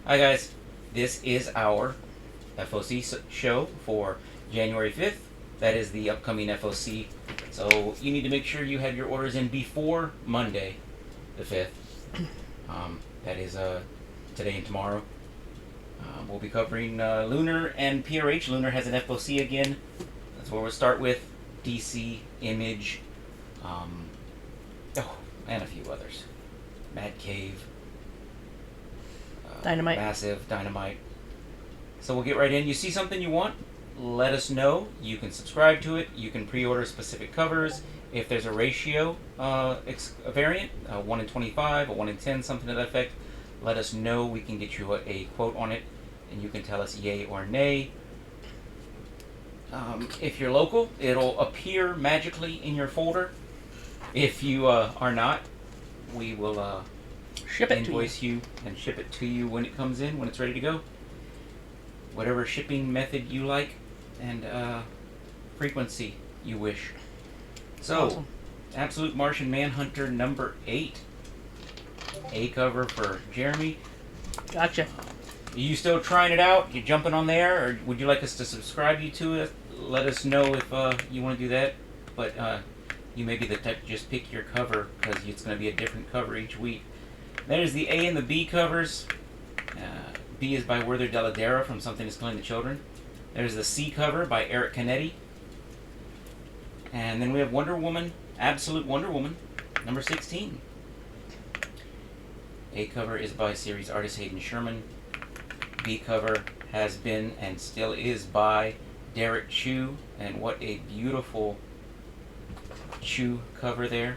Hi guys, this is our FOC show for January 5th. That is the upcoming FOC. So you need to make sure you have your orders in before Monday the 5th. That is today and tomorrow. We'll be covering Lunar and PRH. Lunar has an FOC again. That's where we'll start with. DC, Image, and a few others. Mad Cave. Dynamite. Massive, Dynamite. So we'll get right in. You see something you want? Let us know. You can subscribe to it. You can pre-order specific covers. If there's a ratio a variant, 1 in 25, a 1 in 10, something to that effect, let us know. We can get you a quote on it, and you can tell us yay or nay. If you're local, it'll appear magically in your folder. If you are not, we will Ship it invoice to you and ship it to you when it comes in, when it's ready to go. Whatever shipping method you like and frequency you wish. So, Awesome. Absolute Martian Manhunter number 8. A cover for Jeremy. Gotcha. Are you still trying it out? You jumping on there? Or would you like us to subscribe you to it? Let us know if you want to do that. But you may be the type to just pick your cover, because it's going to be a different cover each week. There's the A and the B covers. B is by Werther Dell'Edera from Something is Killing the Children. There's the C cover by Eric Canetti. And then we have Wonder Woman, Absolute Wonder Woman, number 16. A cover is by series artist Hayden Sherman. B cover has been and still is by Derek Chu. And what a beautiful Chu cover there.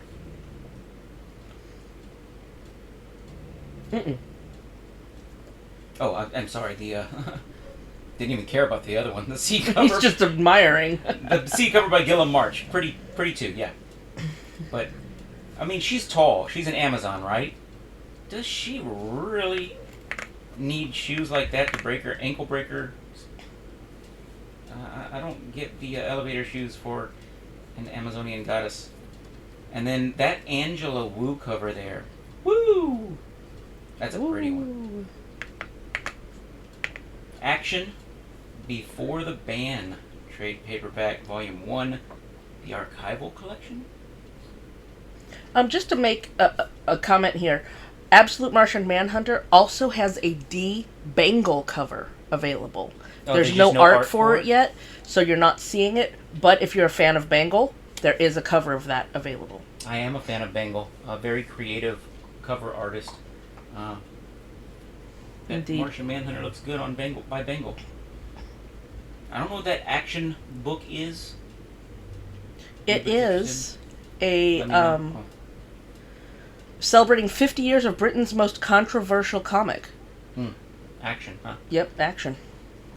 Oh, I'm sorry. The didn't even care about the other one. The C cover. He's just admiring. The C cover by Gilliam March. Pretty too. Yeah. But I mean, she's tall. She's an Amazon, right? Does she really need shoes like that to break her ankle breaker? I don't get the elevator shoes for an Amazonian goddess. And then that Angela Wu cover there. Woo! That's a pretty one. Action Before the Ban. Trade paperback volume 1. The archival collection. Just to make a comment here, Absolute Martian Manhunter also has a D Bangle cover available. Oh, There's no art for it yet, so you're not seeing it. But if you're a fan of Bangle, there is a cover of that available. I am a fan of Bangle. A very creative cover artist. Indeed. Martian Manhunter looks good on Bangle by Bangle. I don't know what that action book is. It is a Let me know. celebrating 50 years of Britain's most controversial comic. Action, huh? Yep, action.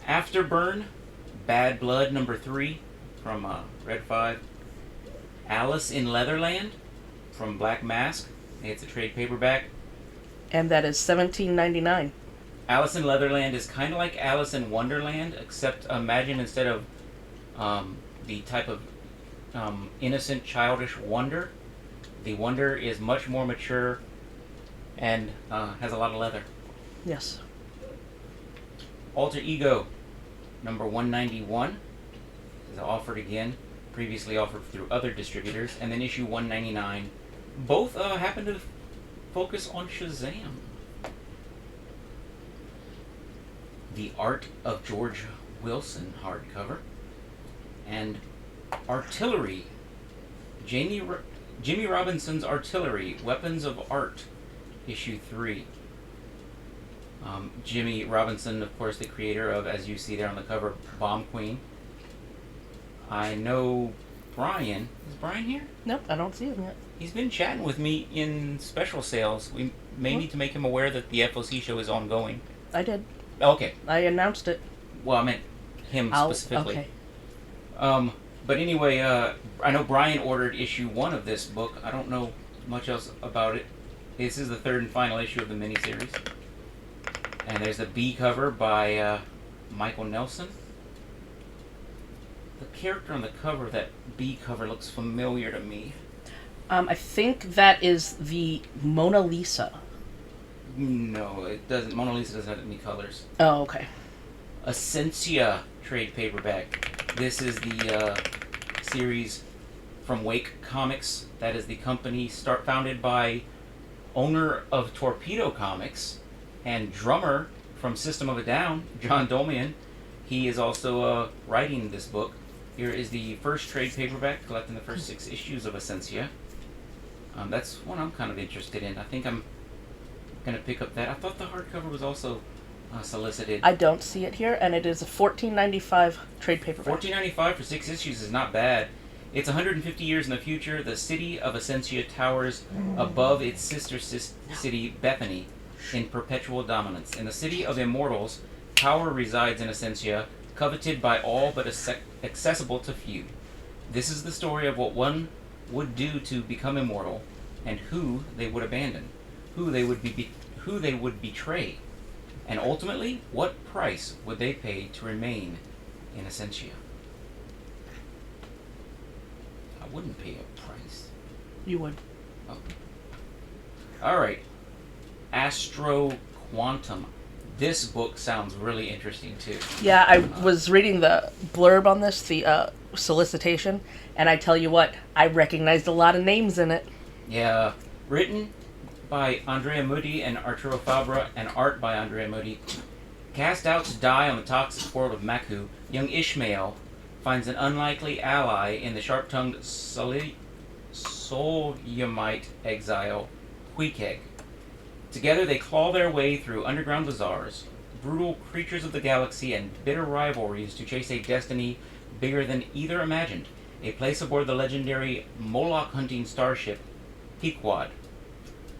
Afterburn, Bad Blood number 3 from Red 5. Alice in Leatherland from Black Mask. It's a trade paperback. And that is $17.99. Alice in Leatherland is kind of like Alice in Wonderland, except imagine instead of the type of innocent, childish wonder, the wonder is much more mature and has a lot of leather. Yes. Alter Ego, number 191, is offered again, previously offered through other distributors, and then issue 199. Both happen to focus on Shazam. The Art of George Wilson hardcover, and Artillery, Jimmy Robinson's Artillery, Weapons of Art, issue 3. Jimmy Robinson, of course, the creator of, as you see there on the cover, Bomb Queen. I know Brian. Is Brian here? Nope, I don't see him yet. He's been chatting with me in special sales. We may need to make him aware that the FOC show is ongoing. I did. Okay. I announced it. Well, I meant him specifically. Okay. But anyway, I know Brian ordered issue 1 of this book. I don't know much else about it. This is the 3rd and final issue of the miniseries. And there's the B cover by Michael Nelson. The character on the cover of that B cover looks familiar to me. I think that is the Mona Lisa. No, it doesn't. Mona Lisa doesn't have any colors. Oh, okay. Essentia trade paperback. This is the series from Wake Comics. That is the company founded by owner of Torpedo Comics and drummer from System of a Down, John Domian. He is also writing this book. Here is the first trade paperback, collecting the first 6 issues of Essentia. That's one I'm kind of interested in. I think I'm going to pick up that. I thought the hardcover was also solicited. I don't see it here, and it is a $14.95 trade paperback. $14.95 for 6 issues is not bad. It's 150 years in the future. The city of Essentia towers above its sister city, Bethany, in perpetual dominance. In the city of immortals, power resides in Essentia, coveted by all but accessible to few. This is the story of what one would do to become immortal, and who they would abandon, who they would betray, and ultimately, what price would they pay to remain in Essentia? I wouldn't pay a price. You would. Oh. All right. Astro Quantum. This book sounds really interesting too. Yeah, I was reading the blurb on this, the solicitation, and I tell you what, I recognized a lot of names in it. Yeah, written by Andrea Moody and Arturo Fabra, and art by Andrea Moody. Cast out to die on the toxic world of Maku, young Ishmael finds an unlikely ally in the sharp-tongued Solyamite exile, Huikeg. Together they claw their way through underground bazaars, brutal creatures of the galaxy, and bitter rivalries to chase a destiny bigger than either imagined, a place aboard the legendary Moloch-hunting starship, Pequod.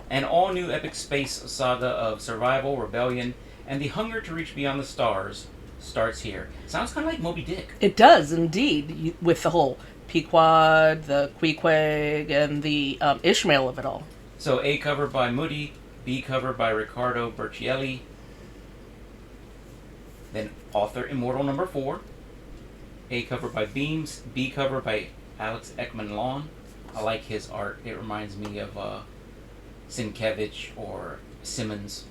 An all-new epic space saga of survival, rebellion, and the hunger to reach beyond the stars starts here. Sounds kind of like Moby Dick. It does, indeed, with the whole Pequod, the Queequeg, and the Ishmael of it all. So A cover by Moody, B cover by Riccardo Berchielli, then author Immortal number 4, A cover by Beams, B cover by Alex Ekman-Lawn. I like his art. It reminds me of Sienkiewicz or Simmons.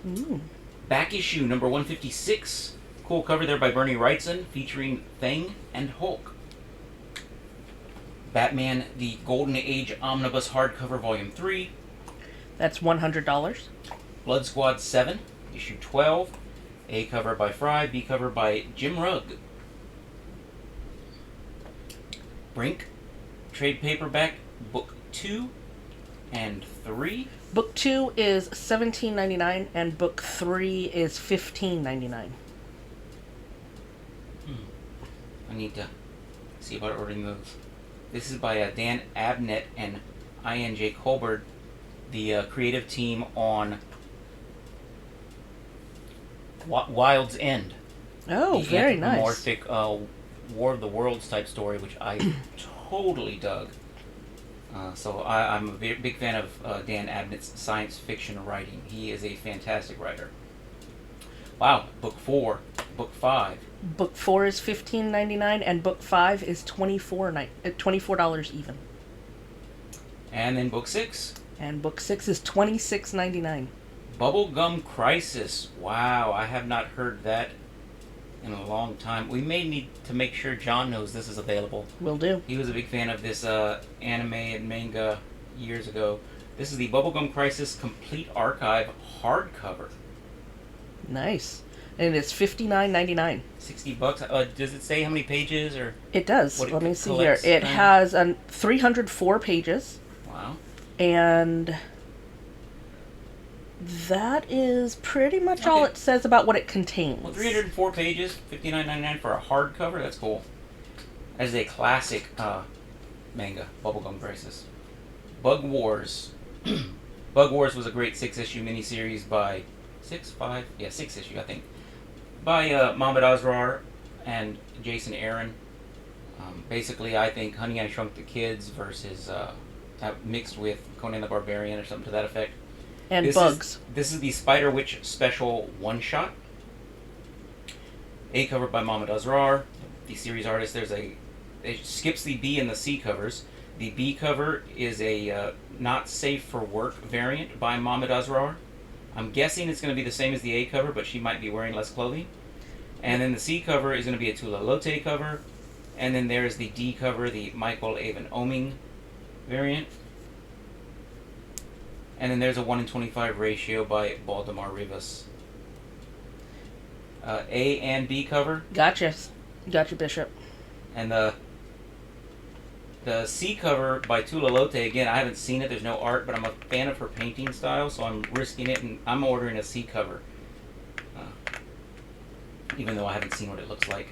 Ooh. Back issue number 156. Cool cover there by Bernie Wrightson, featuring Thing and Hulk. Batman, the Golden Age Omnibus Hardcover Volume 3. That's $100. Blood Squad 7, issue 12. A cover by Fry, B cover by Jim Rugg. Brink, trade paperback, book 2 and 3. Book 2 is $17.99 and book 3 is $15.99. I need to see about ordering those. This is by Dan Abnett and I.N.J. Colbert, the creative team on Wild's End. Oh, the very nice. Anthropomorphic War of the Worlds type story, which I totally dug. So I'm a big fan of Dan Abnett's science fiction writing. He is a fantastic writer. Wow, book 4, book 5. Book 4 is $15.99 and book 5 is $24 even. And then book 6. And book 6 is $26.99. Bubblegum Crisis. Wow, I have not heard that in a long time. We may need to make sure John knows this is available. Will do. He was a big fan of this anime and manga years ago. This is the Bubblegum Crisis Complete Archive hardcover. Nice. And it's $59.99. $60. Does it say how many pages or? It does. What it Let me see collects? here. It has 304 pages. Wow. And that is pretty much all it says about what it contains. Well, 304 pages, $59.99 for a hardcover. That's cool. That is a classic manga, Bubblegum Crisis. Bug Wars. Bug Wars was a great 6-issue miniseries by 6 issue, I think, by Mohamed Asrar and Jason Aaron. Basically, I think Honey, I Shrunk the Kids versus mixed with Conan the Barbarian or something to that effect. And bugs. This is the Spider Witch Special one-shot. A cover by Mohamed Asrar, the series artist. It skips the B and the C covers. The B cover is a not safe for work variant by Mohamed Asrar. I'm guessing it's going to be the same as the A cover, but she might be wearing less clothing. And then the C cover is going to be a Tula Lotte cover. And then there's the D cover, the Michael Avon Oming variant. And then there's a 1:25 ratio by Baldemar Rivas. A and B cover. Gotcha, Bishop. And the C cover by Tula Lotte, again, I haven't seen it. There's no art, but I'm a fan of her painting style, so I'm risking it, and I'm ordering a C cover. Even though I haven't seen what it looks like.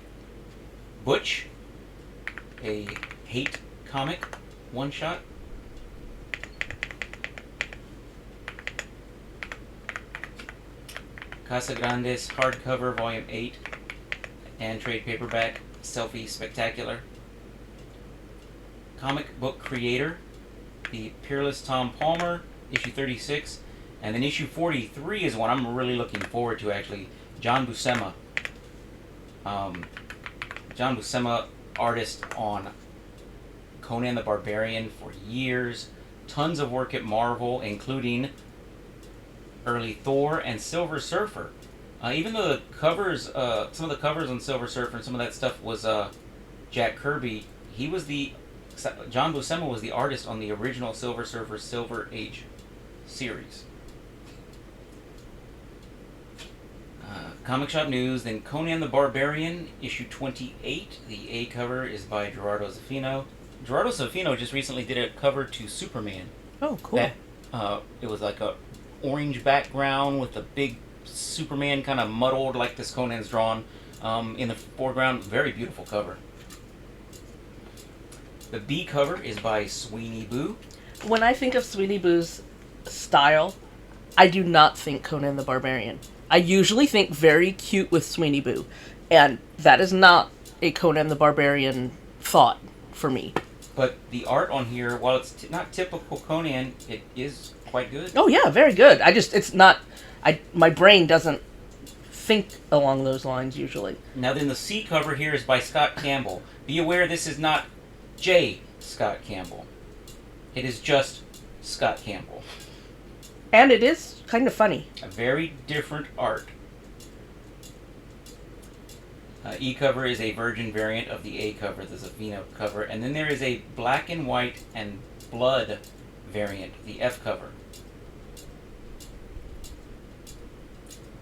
Butch, a hate comic, one-shot. Casa Grande's hardcover, volume 8, and trade paperback, Selfie Spectacular. Comic book creator, the Peerless Tom Palmer, issue 36, and then issue 43 is one I'm really looking forward to, actually. John Buscema. John Buscema, artist on Conan the Barbarian for years. Tons of work at Marvel, including early Thor and Silver Surfer. Even though the covers, some of the covers on Silver Surfer and some of that stuff was Jack Kirby, John Buscema was the artist on the original Silver Surfer Silver Age series. Comic Shop News, then Conan the Barbarian, issue 28. The A cover is by Gerardo Zaffino. Gerardo Zaffino just recently did a cover to Superman. Oh, cool. It was like a orange background with a big Superman kind of muddled like this Conan's drawn in the foreground. Very beautiful cover. The B cover is by Sweeney Boo. When I think of Sweeney Boo's style, I do not think Conan the Barbarian. I usually think very cute with Sweeney Boo, and that is not a Conan the Barbarian thought for me. But the art on here, while it's not typical Conan, it is quite good. Oh yeah, very good. It's not, my brain doesn't think along those lines usually. Now then, the C cover here is by Scott Campbell. Be aware this is not J. Scott Campbell. It is just Scott Campbell. And it is kind of funny. A very different art. E cover is a virgin variant of the A cover, the Zaffino cover. And then there is a black and white and blood variant, the F cover.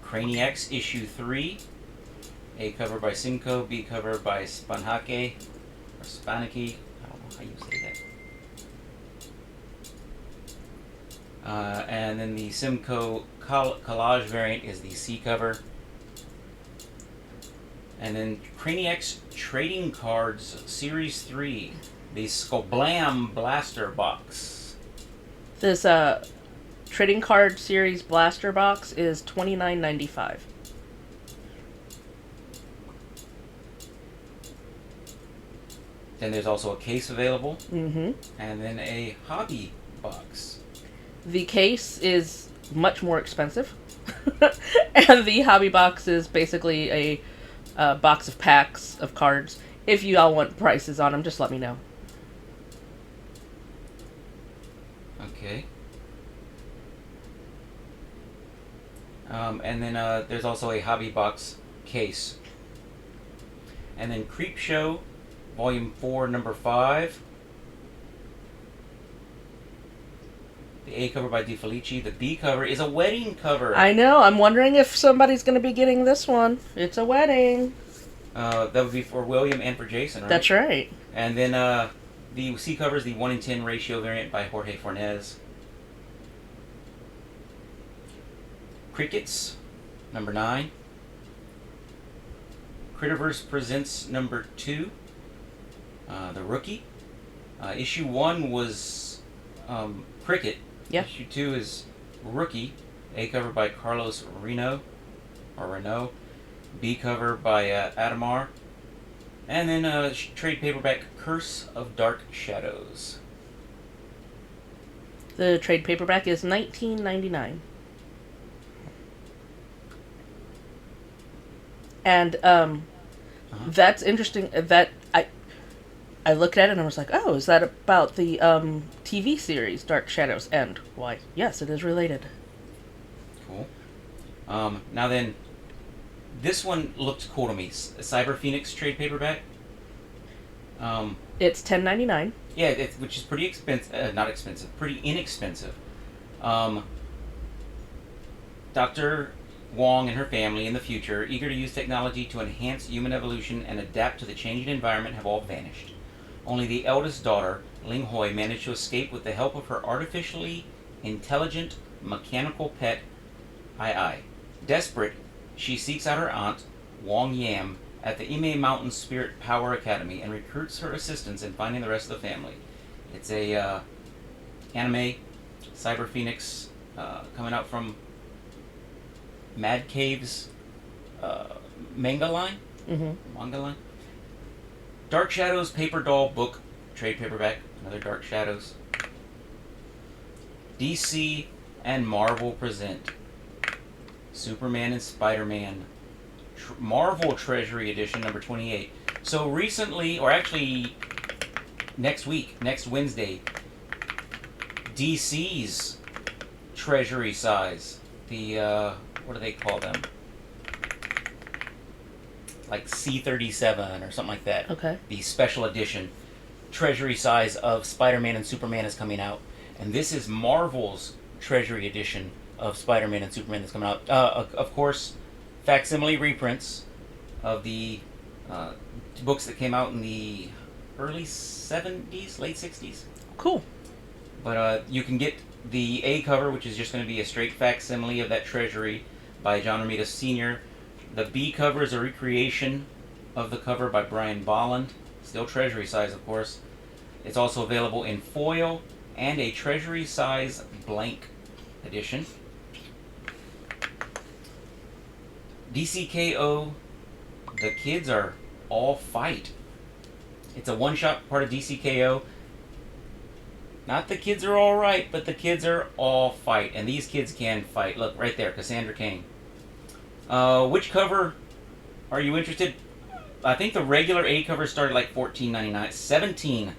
Craniacs issue 3. A cover by Simcoe, B cover by Spanhake, or Spanaki. I don't know how you say that. And then the Simcoe collage variant is the C cover. And then Craniacs Trading Cards Series 3, the Skoblam Blaster Box. This trading card series blaster box is $29.95. Then there's also a case available. Mm-hmm. And then a hobby box. The case is much more expensive. And the hobby box is basically a box of packs of cards. If you all want prices on them, just let me know. Okay. And then there's also a hobby box case. And then Creepshow, Volume 4, Number 5. The A cover by DeFelici. The B cover is a wedding cover. I know. I'm wondering if somebody's going to be getting this one. It's a wedding. That would be for William and for Jason, right? That's right. And then the C cover is the 1:10 ratio variant by Jorge Fornez. Crickets, number 9. Critterverse Presents number 2. The Rookie. Issue 1 was Cricket. Yeah. Issue 2 is Rookie. A cover by Carlos Renault. B cover by Adamar. And then trade paperback Curse of Dark Shadows. The trade paperback is $19.99. And that's interesting. That I looked at it and I was like, oh, is that about the TV series Dark Shadows? And why, yes, it is related. Cool. Now then, this one looked cool to me. Cyber Phoenix trade paperback. It's $10.99. Yeah, which is pretty expensive. Not expensive. Pretty inexpensive. Dr. Wong and her family in the future, eager to use technology to enhance human evolution and adapt to the changing environment, have all vanished. Only the eldest daughter, Ling Hoi, managed to escape with the help of her artificially intelligent mechanical pet, Ai. Desperate, she seeks out her aunt, Wong Yam, at the Ime Mountain Spirit Power Academy and recruits her assistance in finding the rest of the family. It's a anime, Cyber Phoenix, coming out from Mad Cave's manga line. Manga line. Dark Shadows paper doll book, trade paperback, another Dark Shadows. DC and Marvel present Superman and Spider-Man Marvel Treasury Edition number 28. So recently, or actually next week, next Wednesday, DC's Treasury size, the what do they call them? Like C37 or something like that. Okay. The special edition Treasury size of Spider-Man and Superman is coming out. And this is Marvel's Treasury edition of Spider-Man and Superman that's coming out. Of course, facsimile reprints of the books that came out in the early 70s, late 60s. Cool. But you can get the A cover, which is just going to be a straight facsimile of that Treasury by John Romita Sr. The B cover is a recreation of the cover by Brian Bolland, still Treasury size, of course. It's also available in foil and a Treasury size blank edition. DCKO, The Kids Are All Fight. It's a one-shot part of DCKO. Not The Kids Are All Right, but The Kids Are All Fight. And these kids can fight. Look, right there, Cassandra Cain. Which cover are you interested? I think the regular A cover started like $14.99,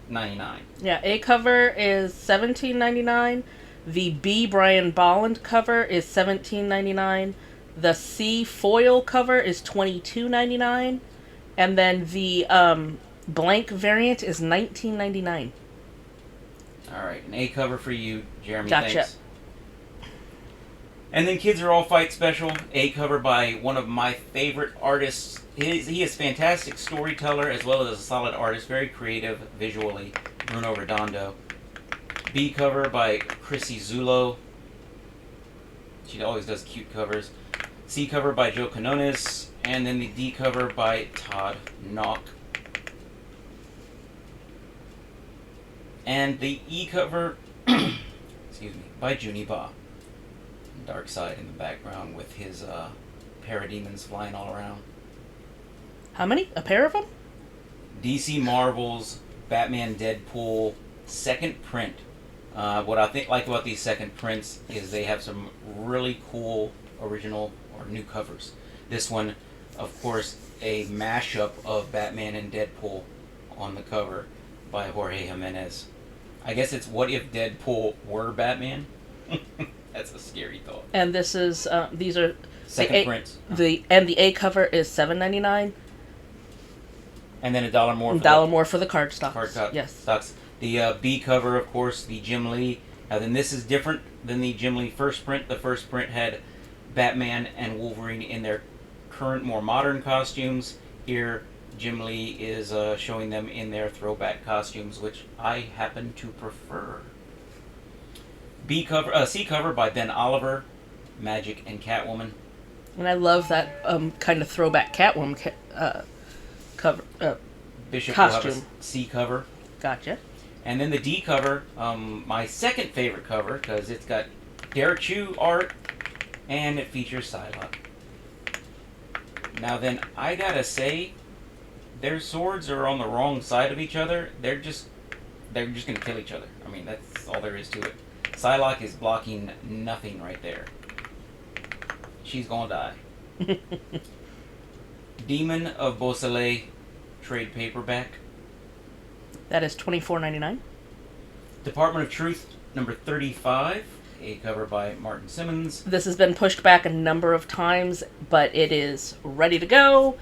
$17.99. Yeah, A cover is $17.99. The B Brian Bolland cover is $17.99. The C foil cover is $22.99. And then the blank variant is $19.99. All right, an A cover for you, Jeremy. Gotcha. Thanks. And then Kids Are All Fight special, A cover by one of my favorite artists. He is a fantastic storyteller as well as a solid artist, very creative visually, Bruno Redondo. B cover by Chrissy Zullo. She always does cute covers. C cover by Joe Quinones. And then the D cover by Todd Knock. And the E cover, excuse me, by Junie Ba. Dark Side in the background with his parademons flying all around. How many? A pair of them? DC Marvel's Batman Deadpool second print. What I like about these second prints is they have some really cool original or new covers. This one, of course, a mashup of Batman and Deadpool on the cover by Jorge Jimenez. I guess it's what if Deadpool were Batman? That's a scary thought. And this is these are second prints. The A cover is $7.99. And then $1 more. $1 more for the card stocks. Yes. Stocks. The B cover, of course, the Jim Lee. Now then, this is different than the Jim Lee first print. The first print had Batman and Wolverine in their current, more modern costumes. Here, Jim Lee is showing them in their throwback costumes, which I happen to prefer. C cover by Ben Oliver, Magic and Catwoman. And I love that kind of throwback Catwoman cover. Bishop costume. will have a C cover. Gotcha. And then the D cover, my second favorite cover, because it's got Derek Chu art, and it features Psylocke. Now then, I gotta say, their swords are on the wrong side of each other. They're just gonna kill each other. I mean, that's all there is to it. Psylocke is blocking nothing right there. She's gonna die. Demon of Beausoleil trade paperback. That is $24.99. Department of Truth number 35 A cover by Martin Simmons. This has been pushed back a number of times, but it is ready to go.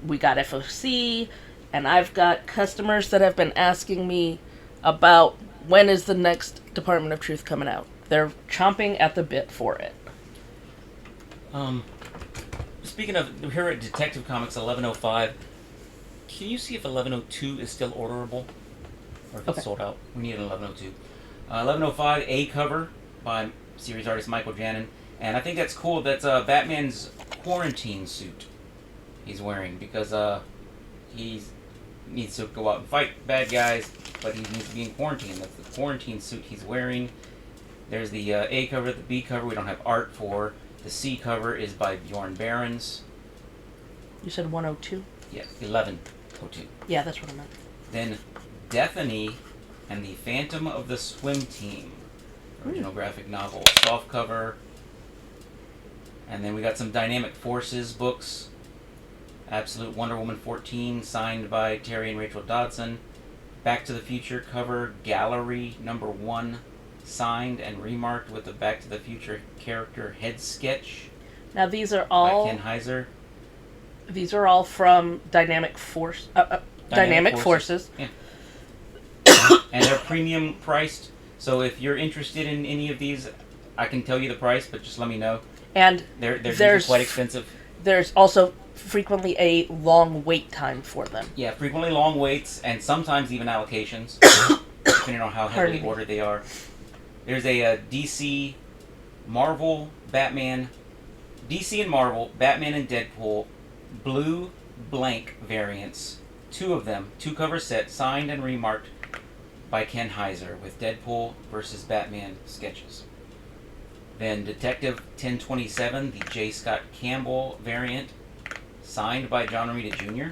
We got FOC, and I've got customers that have been asking me about when is the next Department of Truth coming out. They're chomping at the bit for it. Speaking of, here at Detective Comics 1105, can you see if 1102 is still orderable? Or if it's sold out? We need an 1102. 1105, A cover by series artist Michael Janin. And I think that's cool. That's Batman's quarantine suit he's wearing, because he needs to go out and fight bad guys, but he needs to be in quarantine. That's the quarantine suit he's wearing. There's the A cover, the B cover we don't have art for. The C cover is by Bjorn Behrens. You said 102? Yeah, 1102. Yeah, that's what I meant. Then Dethany and the Phantom of the Swim Team. Original graphic novel. Soft cover. And then we got some Dynamic Forces books. Absolute Wonder Woman 14, signed by Terry and Rachel Dodson. Back to the Future cover, Gallery number 1, signed and remarked with the Back to the Future character head sketch. Now these are all by Ken Heiser. These are all from Dynamic Forces. Yeah. And they're premium priced. So if you're interested in any of these, I can tell you the price, but just let me know. And they're usually quite expensive. There's also frequently a long wait time for them. Yeah, frequently long waits, and sometimes even allocations, depending on how heavily ordered they are. There's a DC, Marvel, Batman, DC and Marvel, Batman and Deadpool, blue blank variants. 2 of them, 2 cover sets, signed and remarked by Ken Heiser, with Deadpool versus Batman sketches. Then Detective 1027, the J. Scott Campbell variant, signed by John Romita Jr.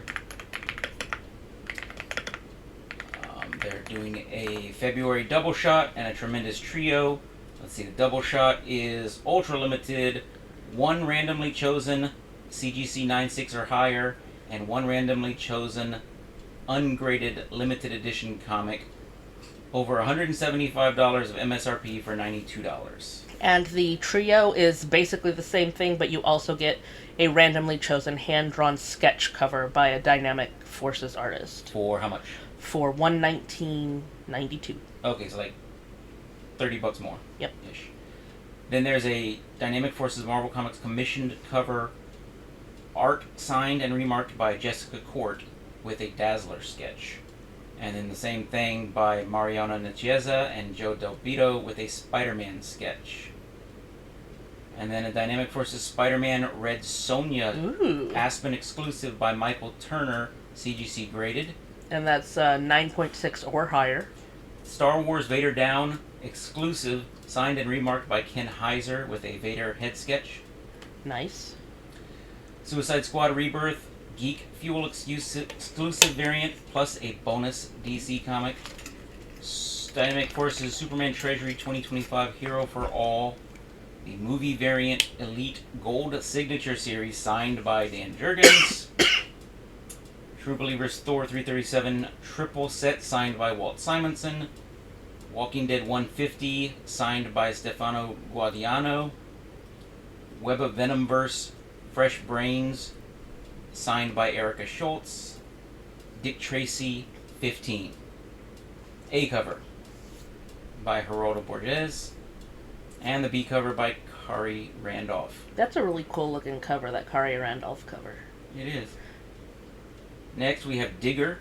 They're doing a February double shot and a tremendous trio. Let's see, the double shot is ultra limited, 1 randomly chosen CGC 96 or higher, and 1 randomly chosen ungraded limited edition comic. Over $175 of MSRP for $92. And the trio is basically the same thing, but you also get a randomly chosen hand-drawn sketch cover by a Dynamic Forces artist. For how much? For $119.92. Okay, so like $30 more. Yep. Ish. Then there's a Dynamic Forces Marvel Comics commissioned cover, art signed and remarked by Jessica Court with a Dazzler sketch. And then the same thing by Mariana Nicieza and Joe Del Vito with a Spider-Man sketch. And then a Dynamic Forces Spider-Man Red Sonja Aspen exclusive by Michael Turner, CGC graded. And that's 9.6 or higher. Star Wars Vader Down exclusive, signed and remarked by Ken Heiser with a Vader head sketch. Nice. Suicide Squad Rebirth Geek Fuel exclusive variant plus a bonus DC comic. Dynamic Forces Superman Treasury 2025 Hero for All. The movie variant Elite Gold Signature Series signed by Dan Jurgens. True Believers Thor 337 triple set signed by Walt Simonson. Walking Dead 150 signed by Stefano Guadiano. Web of Venomverse Fresh Brains signed by Erica Schultz. Dick Tracy 15. A cover by Geraldo Borges. And the B cover by Kari Randolph. That's a really cool looking cover, that Kari Randolph cover. It is. Next we have Digger,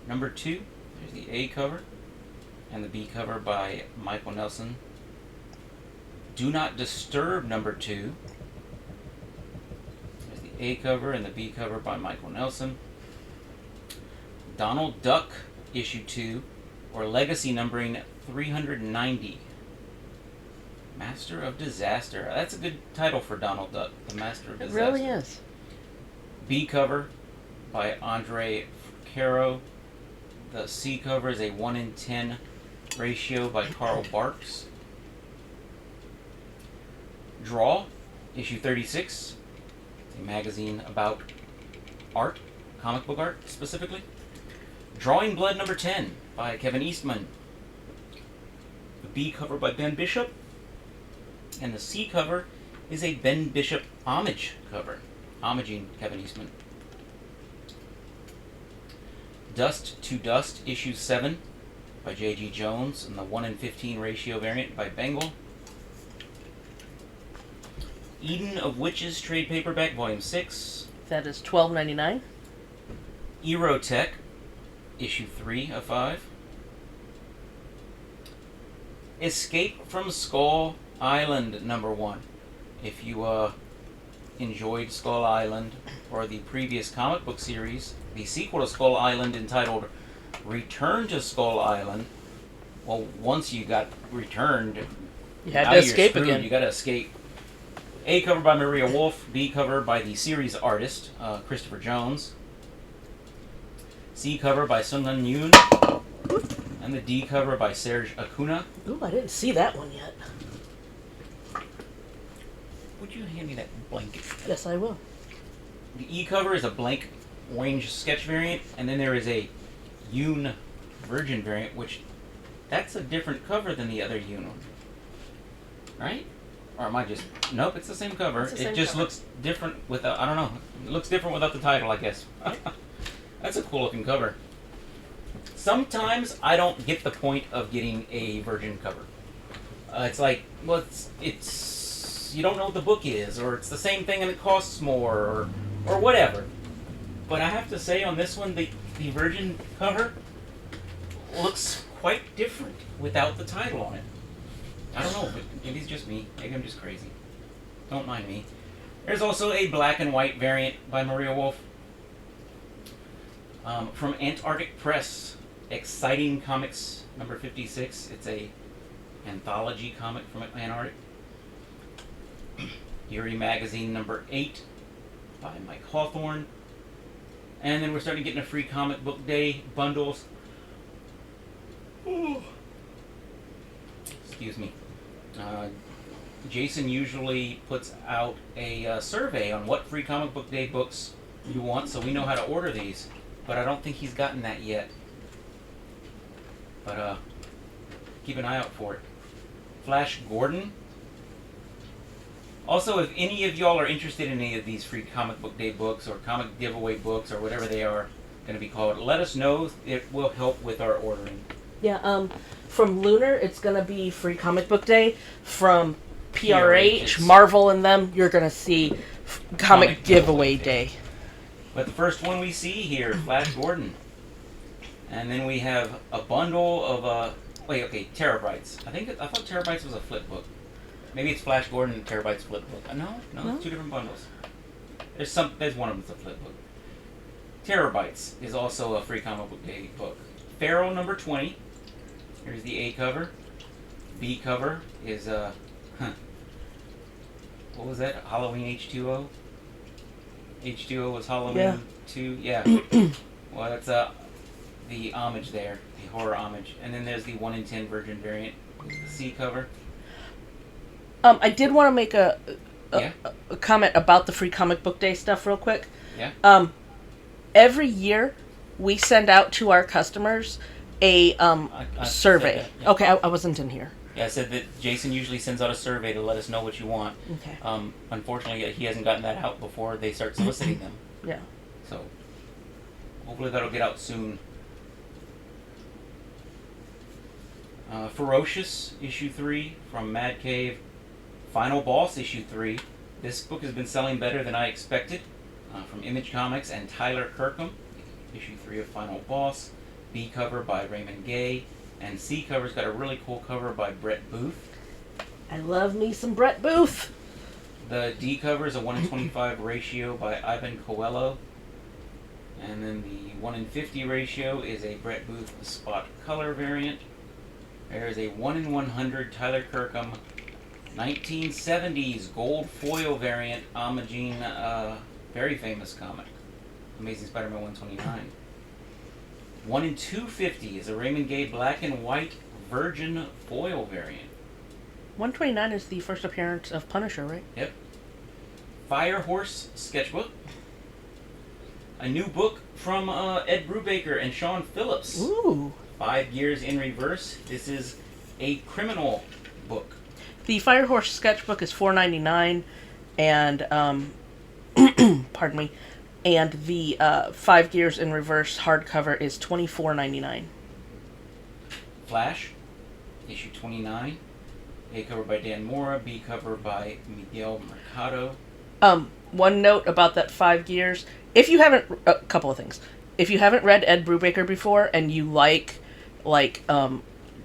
number 2. There's the A cover. And the B cover by Michael Nelson. Do Not Disturb, number 2. There's the A cover and the B cover by Michael Nelson. Donald Duck, issue 2, or legacy numbering 390. Master of Disaster. That's a good title for Donald Duck, the Master of Disaster. It really is. B cover by Andre Caro. The C cover is a 1 in 10 ratio by Carl Barks. Draw, issue 36. It's a magazine about art, comic book art specifically. Drawing Blood number 10 by Kevin Eastman. The B cover by Ben Bishop. And the C cover is a Ben Bishop homage cover, homaging Kevin Eastman. Dust to Dust, issue 7 by J.G. Jones, and the 1:15 ratio variant by Bengal. Eden of Witches trade paperback, volume 6. That is $12.99. Erotech, issue 3 of 5. Escape from Skull Island, number 1. If you enjoyed Skull Island or the previous comic book series, the sequel to Skull Island entitled Return to Skull Island, well, once you got returned, You had now to you're escape screwed. again. You got to escape. A cover by Maria Wolf, B cover by the series artist Christopher Jones, C cover by Sun-Lun Yoon, and the D cover by Serge Acuna. Ooh, I didn't see that one yet. Would you hand me that blanket? Yes, I will. The E cover is a blank range sketch variant, and then there is a Yoon Virgin variant, which that's a different cover than the other Yoon one, right? Or am I just... Nope, it's the same cover. It's the same It just cover. looks different without... I don't know. It looks different without the title, I guess. That's a cool looking cover. Sometimes I don't get the point of getting a Virgin cover. It's like, well, it's... You don't know what the book is, or it's the same thing and it costs more, or whatever. But I have to say, on this one, the Virgin cover looks quite different without the title on it. I don't know, but maybe it's just me. Maybe I'm just crazy. Don't mind me. There's also a black and white variant by Maria Wolf. From Antarctic Press, Exciting Comics number 56. It's a anthology comic from Antarctic. Eerie Magazine number 8 by Mike Hawthorne. And then we're starting to get into free comic book day bundles. Ooh. Excuse me. Jason usually puts out a survey on what free comic book day books you want, so we know how to order these. But I don't think he's gotten that yet. But keep an eye out for it. Flash Gordon. Also, if any of y'all are interested in any of these free comic book day books or comic giveaway books or whatever they are going to be called, let us know. It will help with our ordering. Yeah, from Lunar, it's going to be Free Comic Book Day. From PRH, PRH, Marvel, and them, you're going to see Comic Giveaway Day. But the first one we see here, Flash Gordon. And then we have a bundle of, Terabytes. I thought Terabytes was a flip book. Maybe it's Flash Gordon and Terabytes flip book. No, it's two different bundles. There's one of them's a flip book. Terabytes is also a free comic book day book. Pharaoh number 20. Here's the A cover. B cover is what was that? Halloween H2O? H2O was Halloween 2? Yeah. Well, that's the homage there, the horror homage. And then there's the 1-in-10 Virgin variant, the C cover. I did want to make a comment about the Free Comic Book Day stuff real quick. Yeah. Every year, we send out to our customers a survey. That, yeah. Okay, I wasn't in here. Yeah, I said that Jason usually sends out a survey to let us know what you want. Okay. Unfortunately, he hasn't gotten that out before they start soliciting them. Yeah. So, hopefully that'll get out soon. Ferocious, issue 3 from Mad Cave. Final Boss, issue 3. This book has been selling better than I expected. From Image Comics and Tyler Kirkham. Issue 3 of Final Boss. B cover by Raymond Gay. And C cover's got a really cool cover by Brett Booth. I love me some Brett Booth. The D cover is a 1:25 ratio by Ivan Coelho. And then the 1:50 ratio is a Brett Booth spot color variant. There is a 1/100 Tyler Kirkham 1970s gold foil variant homaging very famous comic, Amazing Spider-Man 129. 1/250 is a Raymond Gay black and white virgin foil variant. 129 is the first appearance of Punisher, right? Yep. Fire Horse sketchbook. A new book from Ed Brubaker and Sean Phillips. Ooh. 5 Years in Reverse. This is a criminal book. The Firehorse sketchbook is $4.99, and pardon me, and the 5 Gears in Reverse hardcover is $24.99. Flash, issue 29. A cover by Dan Mora, B cover by Miguel Mercado. One note about that 5 Gears. If you haven't, a couple of things. If you haven't read Ed Brubaker before and you like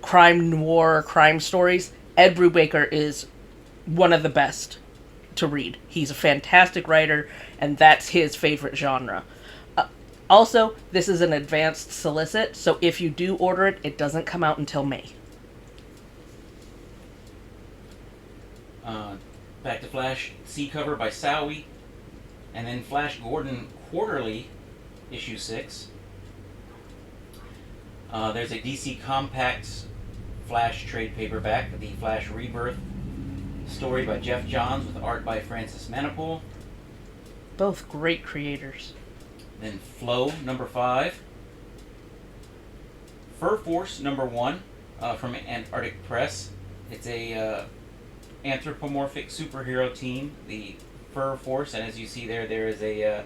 crime noir, crime stories, Ed Brubaker is one of the best to read. He's a fantastic writer, and that's his favorite genre. Also, this is an advanced solicit, so if you do order it, it doesn't come out until May. Back to Flash, C cover by Sowie, and then Flash Gordon Quarterly, issue 6. There's a DC Compacts Flash trade paperback, the Flash Rebirth story by Jeff Johns with art by Francis Manapul. Both great creators. Then Flow, number 5. Fur Force, number 1, from Antarctic Press. It's a anthropomorphic superhero team, the Fur Force, and as you see there is a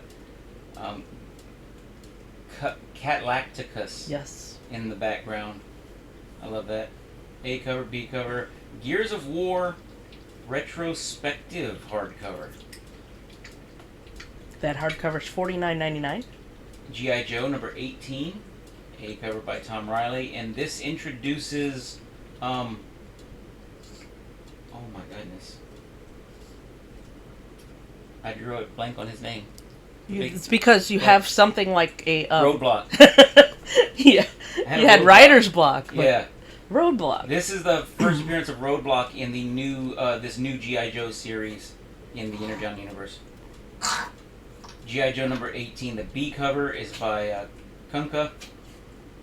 Catlacticus Yes. in the background. I love that. A cover, B cover, Gears of War retrospective hardcover. That hardcover's $49.99. G.I. Joe number 18, a cover by Tom Riley, and this introduces oh my goodness, I drew a blank on his name. It's because you have something like a Roadblock. Yeah, you had writer's block. But Yeah, Roadblock. this is the first appearance of Roadblock in the new this new G.I. Joe series in the Energon universe. G.I. Joe number 18, the B cover is by Kunka.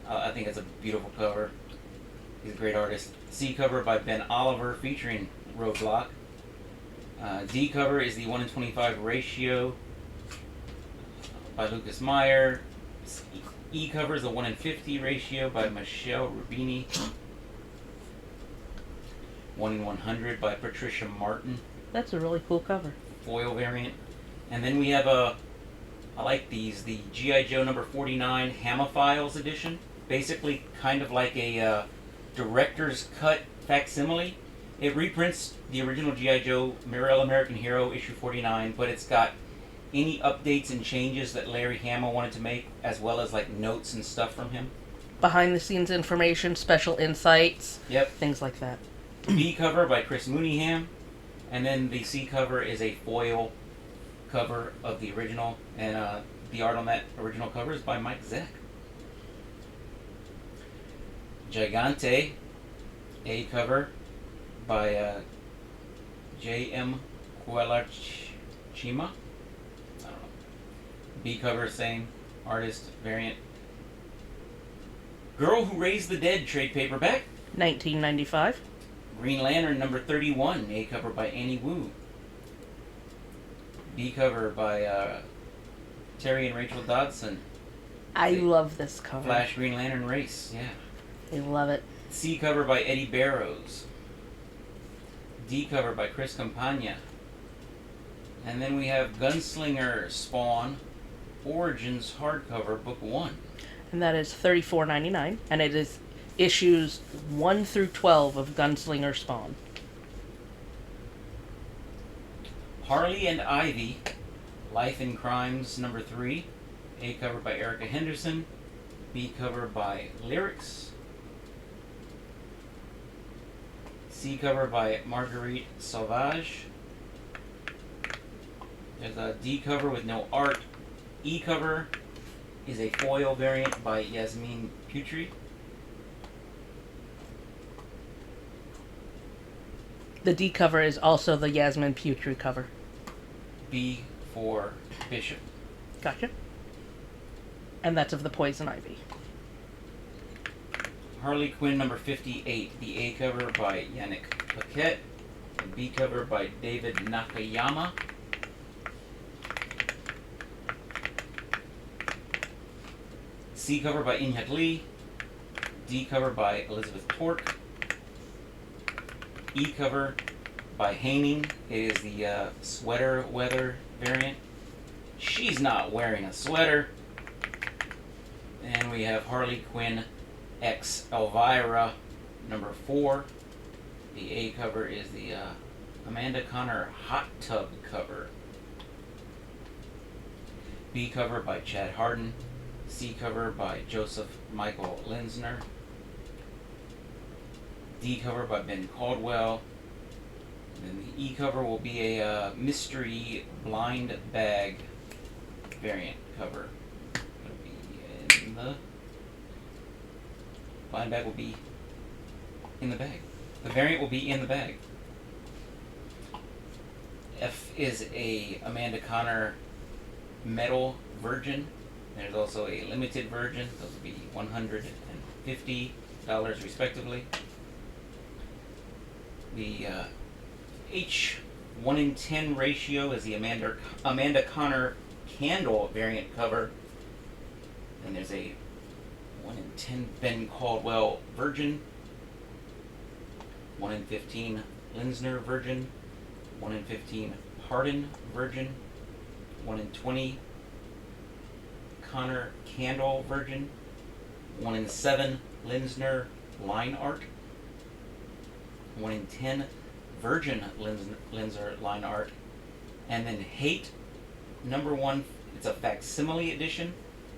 I think it's a beautiful cover. He's a great artist. C cover by Ben Oliver featuring Roadblock. D cover is the 1:25 ratio by Lucas Meyer. E cover is the 1:50 ratio by Michelle Rubini. 1:100 by Patricia Martin. That's a really cool cover. Foil variant. And then we have I like these, the G.I. Joe number 49 Hamophiles edition. Basically kind of like a director's cut facsimile. It reprints the original G.I. Joe Real American Hero issue 49, but it's got any updates and changes that Larry Hama wanted to make, as well as like notes and stuff from him. Behind the scenes information, special insights. Yep. Things like that. B cover by Chris Mooneyham, and then the C cover is a foil cover of the original, and the art on that original cover is by Mike Zeck. Gigante, A cover by J.M. Kuelachima. I don't know. B cover, same artist, variant. Girl Who Raised the Dead trade paperback. $19.95. Green Lantern number 31, A cover by Annie Wu. B cover by Terry and Rachel Dodson. I love this cover. Flash Green Lantern race, yeah. I love it. C cover by Eddie Barrows. D cover by Chris Campagna. And then we have Gunslinger Spawn Origins hardcover, book 1. And that is $34.99. And it is issues 1 through 12 of Gunslinger Spawn. Harley and Ivy, Life and Crimes number 3. A cover by Erica Henderson. B cover by Lyrics. C cover by Marguerite Sauvage. There's a D cover with no art. E cover is a foil variant by Yasmin Putri. The D cover is also the Yasmin Putri cover. B for Bishop. Gotcha. And that's of the Poison Ivy. Harley Quinn number 58. The A cover by Yannick Paquette. The B cover by David Nakayama. C cover by Inhyuk Lee. D cover by Elizabeth Tork. E cover by Haining. It is the sweater weather variant. She's not wearing a sweater. And we have Harley Quinn X Elvira number 4. The A cover is the Amanda Connor Hot Tub cover. B cover by Chad Harden. C cover by Joseph Michael Linsner. D cover by Ben Caldwell. And then the E cover will be a mystery blind bag variant cover. It'll be in the blind bag will be in the bag. The variant will be in the bag. F is a Amanda Connor metal virgin. There's also a limited virgin. Those will be $150 respectively. The H 1 in 10 ratio is the Amanda Connor candle variant cover. And there's a 1 in 10 Ben Caldwell virgin, 1 in 15 Linsner virgin, 1 in 15 Harden virgin, 1 in 20 Connor candle virgin, 1 in 7 Linsner line art, 1 in 10 virgin Linsner line art, and then Hate number 1. It's a facsimile edition.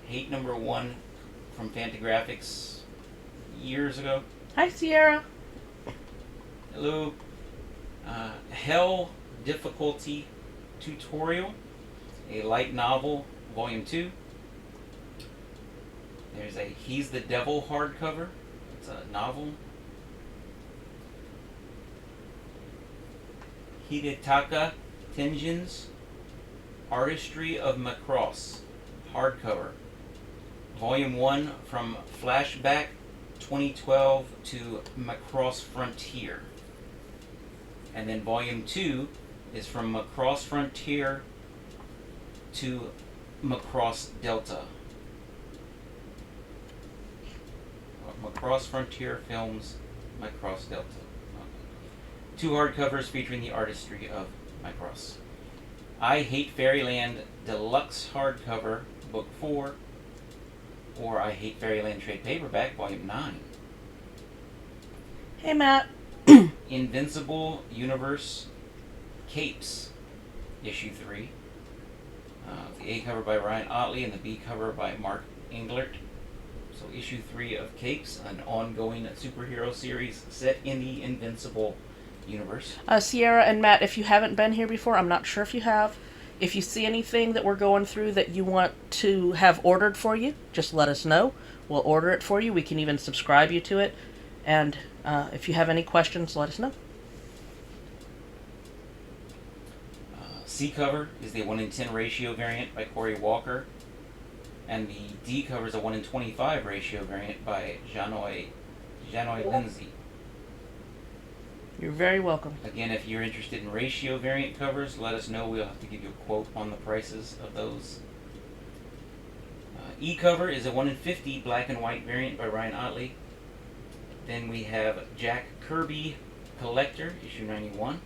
Hate number 1 from Fantagraphics years ago. Hi, Sierra. Hello. Hell Difficulty Tutorial, a light novel, volume 2. There's a He's the Devil hardcover. It's a novel. Hidetaka Tenjin's Artistry of Macross hardcover. Volume 1 from Flashback 2012 to Macross Frontier. And then Volume 2 is from Macross Frontier to Macross Delta. Macross Frontier Films, Macross Delta. Okay. 2 hardcovers featuring the artistry of Macross. I Hate Fairyland Deluxe hardcover, book 4, or I Hate Fairyland trade paperback, volume 9. Hey, Matt. Invincible Universe Capes, issue 3. The A cover by Ryan Otley and the B cover by Mark Englert. So issue 3 of Capes, an ongoing superhero series set in the Invincible universe. Sierra and Matt, if you haven't been here before, I'm not sure if you have. If you see anything that we're going through that you want to have ordered for you, just let us know. We'll order it for you. We can even subscribe you to it. And if you have any questions, let us know. C cover is the 1 in 10 ratio variant by Corey Walker. And the D cover is a 1 in 25 ratio variant by Janoy Lindsay. You're very welcome. Again, if you're interested in ratio variant covers, let us know. We'll have to give you a quote on the prices of those. E cover is a 1 in 50 black and white variant by Ryan Otley. Then we have Jack Kirby Collector, issue 91.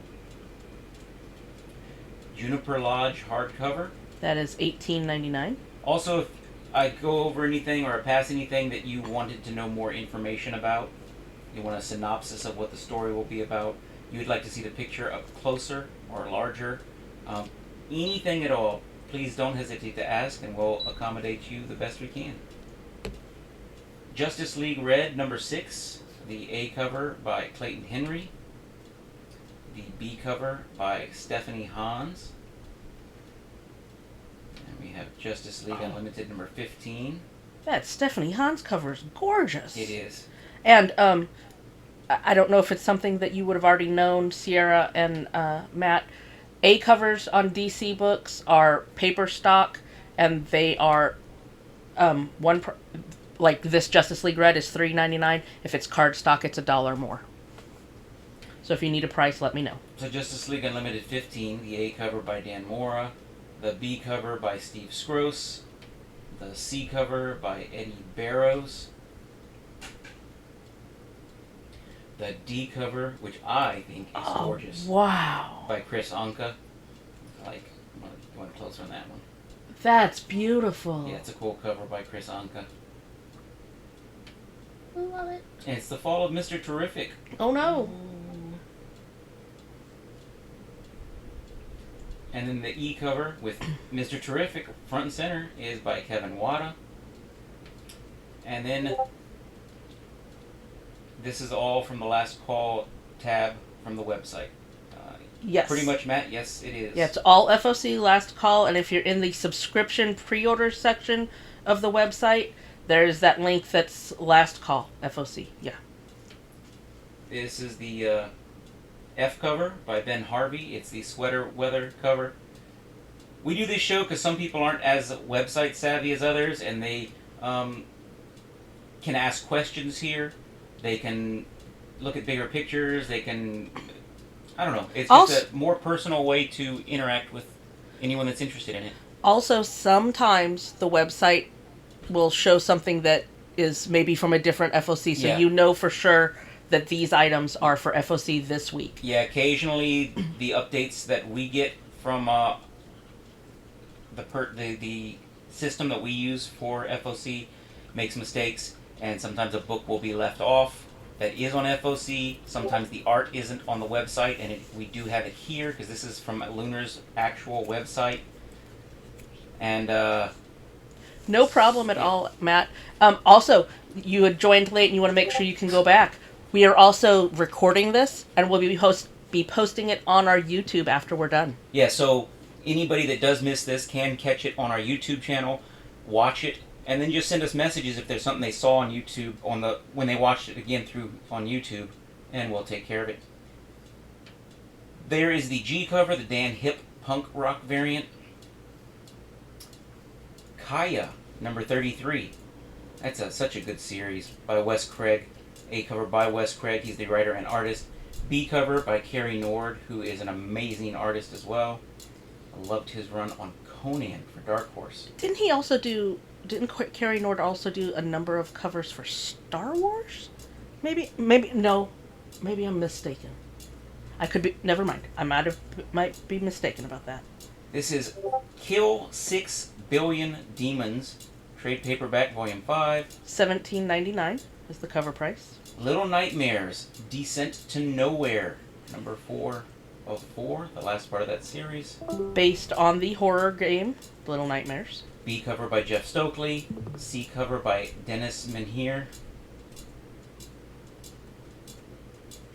Juniper Lodge hardcover. That is $18.99. Also, if I go over anything or I pass anything that you wanted to know more information about, you want a synopsis of what the story will be about, you would like to see the picture up closer or larger, anything at all, please don't hesitate to ask and we'll accommodate you the best we can. Justice League Red number 6, the A cover by Clayton Henry, the B cover by Stephanie Hans, and we have Justice League Unlimited number 15. That Stephanie Hans cover is gorgeous. It is. And I don't know if it's something that you would have already known, Sierra and Matt. A covers on DC books are paper stock, and they are like this Justice League Red is $3.99. If it's card stock, it's $1 more. So if you need a price, let me know. So Justice League Unlimited 15, the A cover by Dan Mora, the B cover by Steve Scroce, the C cover by Eddie Barrows, The D cover, which I think is gorgeous, Wow. by Chris Anka. Like, you want closer on that one. That's beautiful. Yeah, it's a cool cover by Chris Anka. I love it. And it's the fall of Mr. Terrific. Oh no. And then the E cover with Mr. Terrific front and center is by Kevin Wada. And then this is all from the Last Call tab from the website. Yes. Pretty much, Matt. Yes, it is. Yeah, it's all FOC Last Call, and if you're in the subscription pre-order section of the website, there's that link that's Last Call FOC. Yeah. This is the F cover by Ben Harvey. It's the sweater weather cover. We do this show because some people aren't as website savvy as others, and they can ask questions here. They can look at bigger pictures. They can, I don't know. It's just a more personal way to interact with anyone that's interested in it. Also, sometimes the website will show something that is maybe from a different FOC, so you know for sure that these items are for FOC this week. Yeah, occasionally the updates that we get from the system that we use for FOC makes mistakes, and sometimes a book will be left off that is on FOC. Sometimes the art isn't on the website, and we do have it here because this is from Lunar's actual website. And no problem at all, Matt. Also, you had joined late and you want to make sure you can go back. We are also recording this, and we'll be posting it on our YouTube after we're done. Yeah, so anybody that does miss this can catch it on our YouTube channel, watch it, and then just send us messages if there's something they saw on YouTube when they watched it again on YouTube, and we'll take care of it. There is the G cover, the Dan Hip punk rock variant. Kaya, number 33. That's such a good series by Wes Craig. A cover by Wes Craig, he's the writer and artist. B cover by Kerry Nord, who is an amazing artist as well. I loved his run on Conan for Dark Horse. Didn't Kerry Nord also do a number of covers for Star Wars? Maybe I'm mistaken. I could be, never mind. I might be mistaken about that. This is Kill 6 Billion Demons, trade paperback, volume 5. $17.99 is the cover price. Little Nightmares, Descent to Nowhere, number 4 of 4, the last part of that series. Based on the horror game, Little Nightmares. B cover by Jeff Stokely, C cover by Dennis Menhier.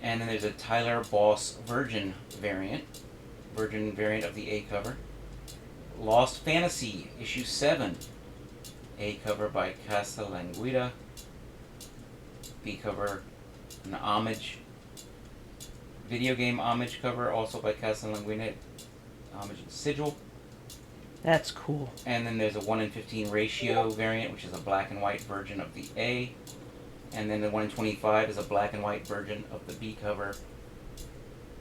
And then there's a Tyler Boss Virgin variant of the A cover. Lost Fantasy, issue 7, A cover by Casa Languida. B cover, an homage, video game homage cover, also by Casa Languida, homage and sigil. That's cool. And then there's a 1:15 ratio variant, which is a black and white version of the A. And then the 1:25 is a black and white version of the B cover.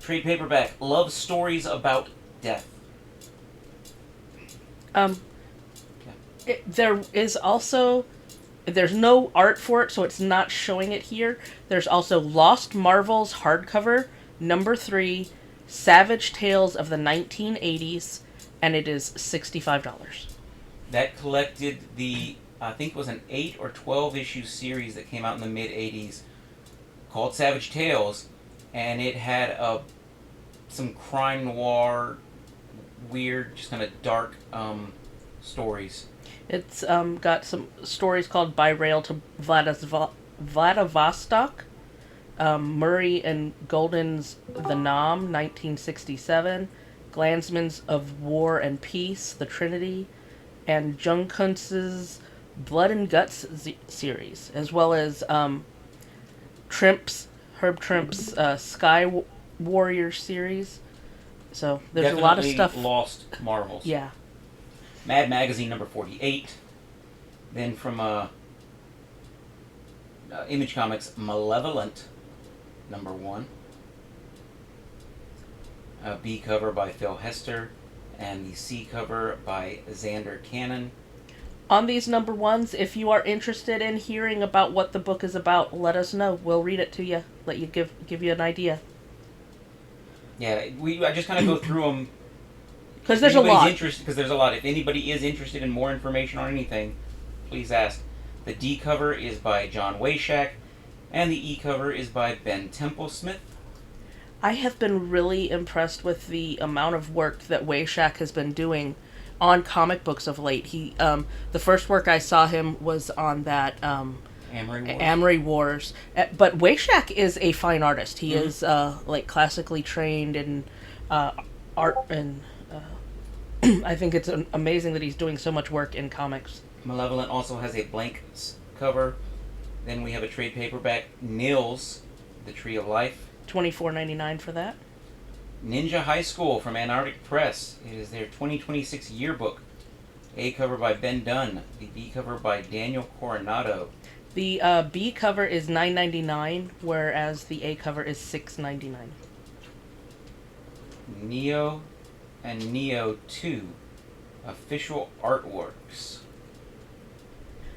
Trade paperback, Love Stories About Death. There's no art for it, so it's not showing it here. There's also Lost Marvels hardcover, number 3, Savage Tales of the 1980s, and it is $65. That collected I think it was an 8 or 12 issue series that came out in the mid-80s called Savage Tales, and it had some crime noir, weird, just kind of dark stories. It's got some stories called By Rail to Vladivostok, Murray and Golden's The Nam, 1967, Glansman's Of War and Peace, The Trinity, and Junkunz's Blood and Guts series, as well as Herb Trimp's Sky Warrior series. So there's Definitely a lot of stuff. Lost Marvels. Yeah. Mad Magazine number 48. Then from Image Comics, Malevolent number 1. A B cover by Phil Hester, and the C cover by Xander Cannon. On these number ones, if you are interested in hearing about what the book is about, let us know. We'll read it to you. Let you give you an idea. Yeah, I just kind of go through them because there's a lot. Because there's a lot. If anybody is interested in more information on anything, please ask. The D cover is by John Wayshak, and the E cover is by Ben Templesmith. I have been really impressed with the amount of work that Wayshak has been doing on comic books of late. He, the first work I saw him was on that Amory Wars. But Wayshak is a fine artist. He is like classically trained in art, and I think it's amazing that he's doing so much work in comics. Malevolent also has a blank cover. Then we have a trade paperback, Nils, The Tree of Life. $24.99 for that. Ninja High School from Antarctic Press. It is their 2026 yearbook. A cover by Ben Dunn. The B cover by Daniel Coronado. The B cover is $9.99, whereas the A cover is $6.99. Neo and Neo 2 official artworks.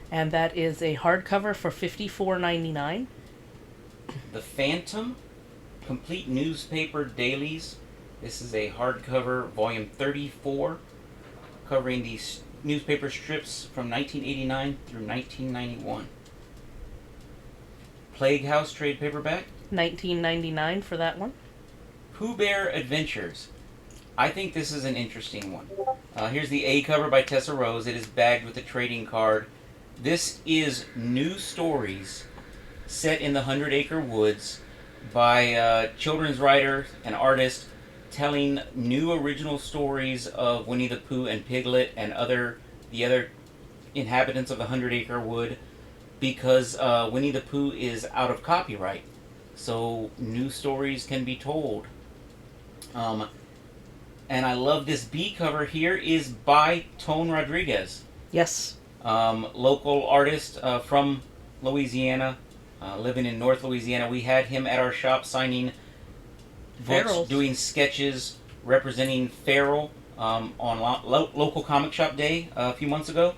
And that is a hardcover for $54.99. The Phantom Complete Newspaper Dailies. This is a hardcover, volume 34, covering these newspaper strips from 1989 through 1991. Plague House trade paperback. $19.99 for that one. Pooh Bear Adventures. I think this is an interesting one. Here's the A cover by Tessa Rose. It is bagged with a trading card. This is new stories set in the 100 Acre Woods by children's writer and artist telling new original stories of Winnie the Pooh and Piglet and the other inhabitants of the 100 Acre Wood, because Winnie the Pooh is out of copyright. So new stories can be told. And I love this B cover here is by Tone Rodriguez. Yes. Local artist from Louisiana, living in North Louisiana. We had him at our shop signing books, Ferals. doing sketches representing Feral on local comic shop day a few months ago.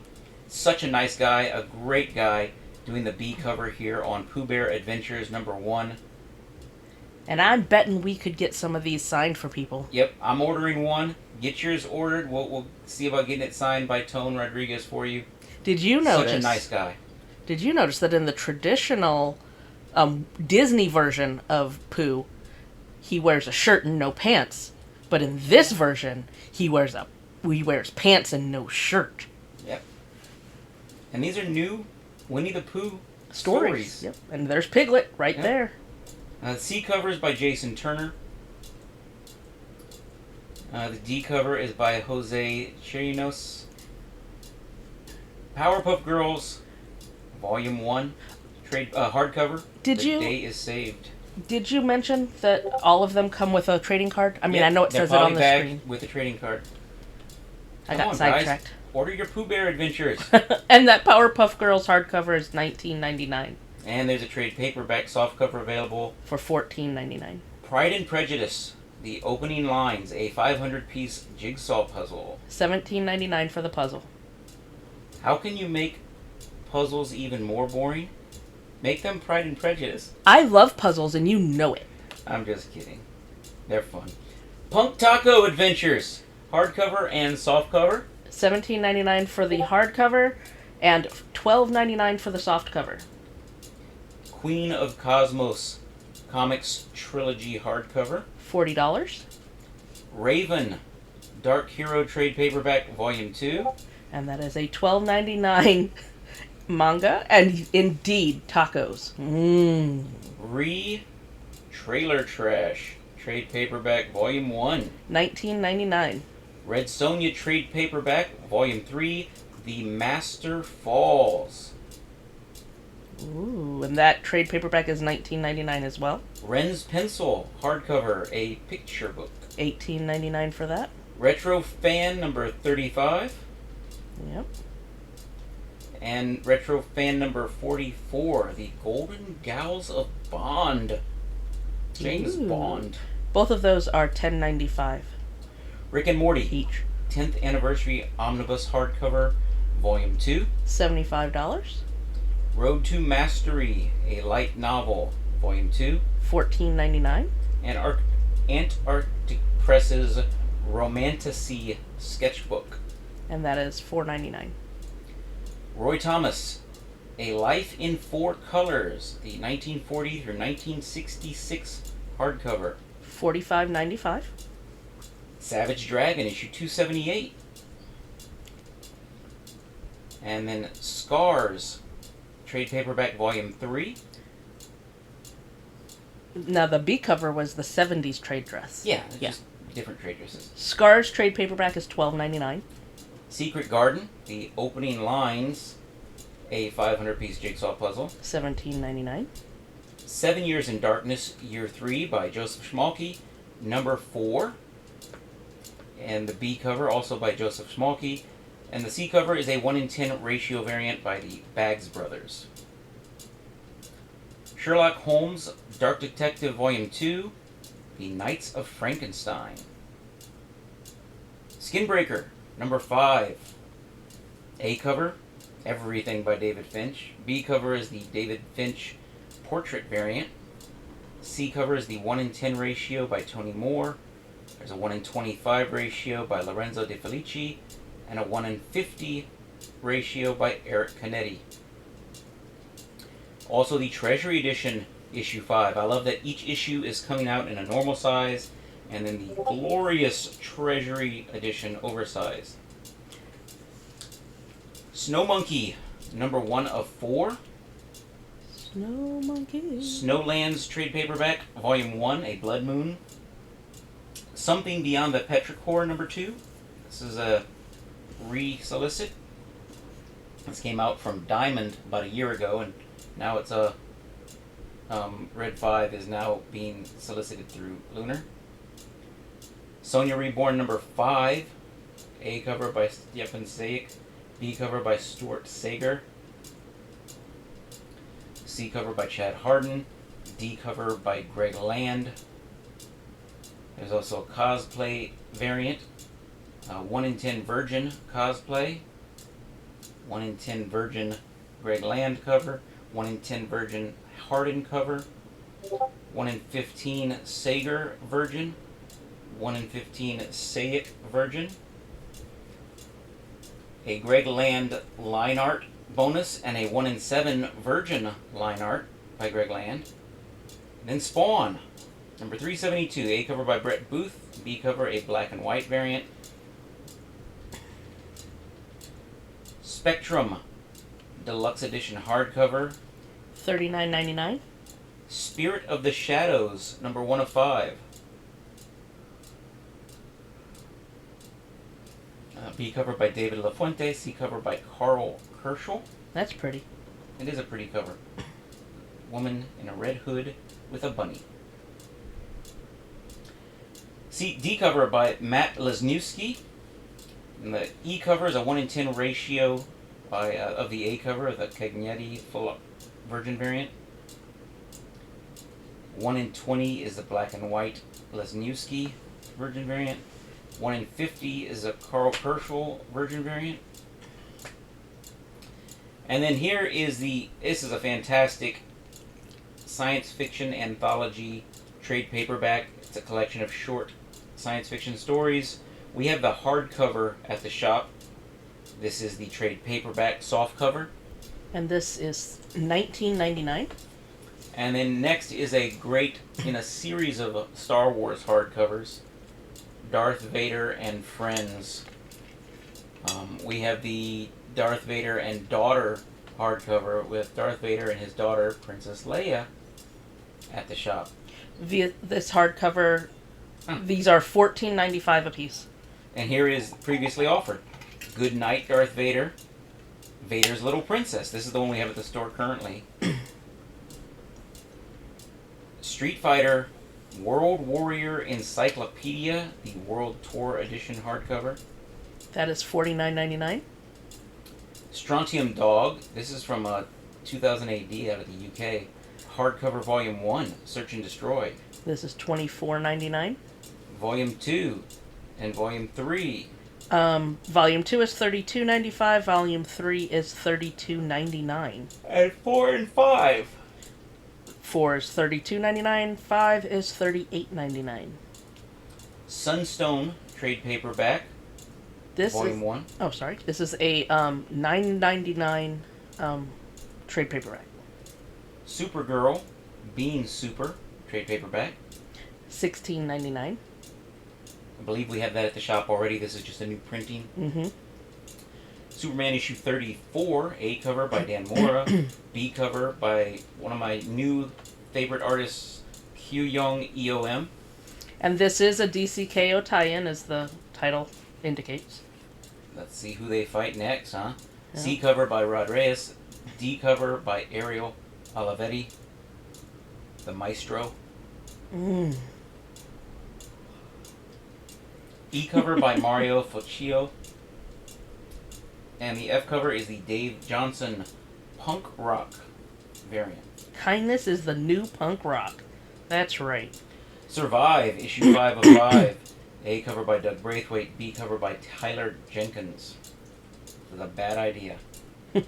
Such a nice guy, a great guy, doing the B cover here on Pooh Bear Adventures #1. And I'm betting we could get some of these signed for people. Yep, I'm ordering one. Get yours ordered. We'll see about getting it signed by Tone Rodriguez for you. Did you notice? Such a nice guy. Did you notice that in the traditional Disney version of Pooh, he wears a shirt and no pants, but in this version, he wears pants and no shirt. Yep. And these are new Winnie the Pooh Stories. Yep. And there's Piglet right there. C cover is by Jason Turner. The D cover is by Jose Chirinos. Powerpuff Girls, Volume 1, trade hardcover. The day is saved. Did you mention that all of them come with a trading card? I mean, I know it says it on the screen. With a trading card. I got sidetracked. Guys, order your Pooh Bear Adventures. And that Powerpuff Girls hardcover is $19.99. And there's a trade paperback softcover available for $14.99. Pride and Prejudice, The Opening Lines, a 500-piece jigsaw puzzle. $17.99 for the puzzle. How can you make puzzles even more boring? Make them Pride and Prejudice. I love puzzles, and you know it. I'm just kidding. They're fun. Punk Taco Adventures, hardcover and softcover. $17.99 for the hardcover, and $12.99 for the softcover. Queen of Cosmos Comics Trilogy hardcover. $40. Raven, Dark Hero Trade Paperback Volume 2. And that is a $12.99 manga, and indeed, tacos. Trailer Trash Trade Paperback Volume 1. $19.99. Red Sonja Trade Paperback Volume 3, The Master Falls. Ooh, and that trade paperback is $19.99 as well. Ren's Pencil hardcover, a picture book. $18.99 for that. Retro Fan number 35. Yep. And Retro Fan number 44, The Golden Gals of Bond. James Bond. Both of those are $10.95. Rick and Morty each. 10th Anniversary Omnibus hardcover, Volume 2. $75. Road to Mastery, a light novel, Volume 2. $14.99. And Antarctic Press's Romantasy sketchbook. And that is $4.99. Roy Thomas, A Life in Four Colors, the 1940 through 1966 hardcover. $45.95. Savage Dragon, issue 278. And then Scars, trade paperback, volume 3. Now, the B cover was the 70s trade dress. Yeah, just different trade dresses. Scars trade paperback is $12.99. Secret Garden, the opening lines, a 500-piece jigsaw puzzle. $17.99. 7 Years in Darkness, Year 3 by Joseph Schmalke, number 4. And the B cover also by Joseph Schmalke. And the C cover is a 1:10 ratio variant by the Baggs brothers. Sherlock Holmes, Dark Detective Volume 2, The Knights of Frankenstein. Skinbreaker, number 5. A cover, Everything by David Finch. B cover is the David Finch portrait variant. C cover is the 1:10 ratio by Tony Moore. There's a 1:25 ratio by Lorenzo De Felici. And a 1:50 ratio by Eric Canetti. Also the Treasury Edition, issue 5. I love that each issue is coming out in a normal size, and then the glorious Treasury Edition oversized. Snow Monkey, number 1 of 4. Snow Monkey. Snowlands trade paperback, volume 1, A Blood Moon. Something Beyond the Petrichor, number 2. This is a re-solicit. This came out from Diamond about a year ago, and now it's a Red 5 is now being solicited through Lunar. Sonia Reborn, number 5. A cover by Stefan Sayek. B cover by Stuart Sager. C cover by Chad Hardin. D cover by Greg Land. There's also a cosplay variant. 1:10 Virgin cosplay. 1:10 Virgin Greg Land cover. 1:10 Virgin Hardin cover. 1:15 Sager Virgin. 1:15 Sayek Virgin. A Greg Land line art bonus, and a 1:7 Virgin line art by Greg Land. And then Spawn, number 372. A cover by Brett Booth. B cover a black and white variant. Spectrum Deluxe Edition hardcover. $39.99. Spirit of the Shadows, number 1 of 5. B cover by David LaFuente. C cover by Carl Kerschel. That's pretty. It is a pretty cover. Woman in a red hood with a bunny. D cover by Matt Lesniewski. And the E cover is a 1:10 ratio by of the A cover of the Cagnetti full Virgin variant. 1:20 is the black and white Lesniewski Virgin variant. 1:50 is a Carl Kerschel Virgin variant. And then here is this is a fantastic science fiction anthology trade paperback. It's a collection of short science fiction stories. We have the hardcover at the shop. This is the trade paperback softcover. And this is $19.99. And then next is a great, in a series of Star Wars hardcovers, Darth Vader and Friends. We have the Darth Vader and Daughter hardcover with Darth Vader and his daughter, Princess Leia, at the shop. This hardcover, these are $14.95 a piece. And here is previously offered. Good Night, Darth Vader. Vader's Little Princess. This is the one we have at the store currently. Street Fighter World Warrior Encyclopedia, the World Tour Edition hardcover. That is $49.99. Strontium Dog. This is from 2000 AD out of the UK. Hardcover Volume 1, Search and Destroy. This is $24.99. Volume 2 and Volume 3, Volume 2 is $32.95. Volume 3 is $32.99. And 4 and 5. 4 is $32.99. 5 is $38.99. Sunstone trade paperback. This Volume is 1. Oh, sorry. This is a $9.99 trade paperback. Supergirl, Being Super trade paperback. $16.99. I believe we have that at the shop already. This is just a new printing. Mm-hmm. Superman issue 34, A cover by Dan Mora, B cover by one of my new favorite artists, Q Young EOM. And this is a DCKO tie-in, as the title indicates. Let's see who they fight next, huh? Yeah. C cover by Rod Reyes, D cover by Ariel Olivetti, the Maestro. E cover by Mario Focchio. And the F cover is the Dave Johnson punk rock variant. Kindness is the new punk rock. That's right. Survive, issue 5 of 5. A cover by Doug Braithwaite, B cover by Tyler Jenkins. This is a bad idea. The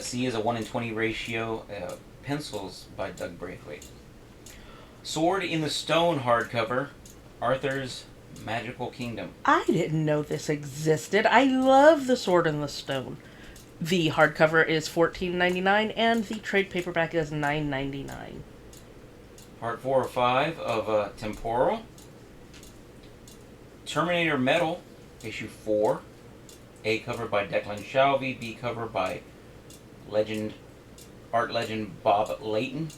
C is a 1 in 20 ratio. Pencils by Doug Braithwaite. Sword in the Stone hardcover. Arthur's Magical Kingdom. I didn't know this existed. I love The Sword in the Stone. The hardcover is $14.99 and the trade paperback is $9.99. Part 4 or 5 of Temporal. Terminator Metal, issue 4. A cover by Declan Shalvey, B cover by art legend Bob Layton.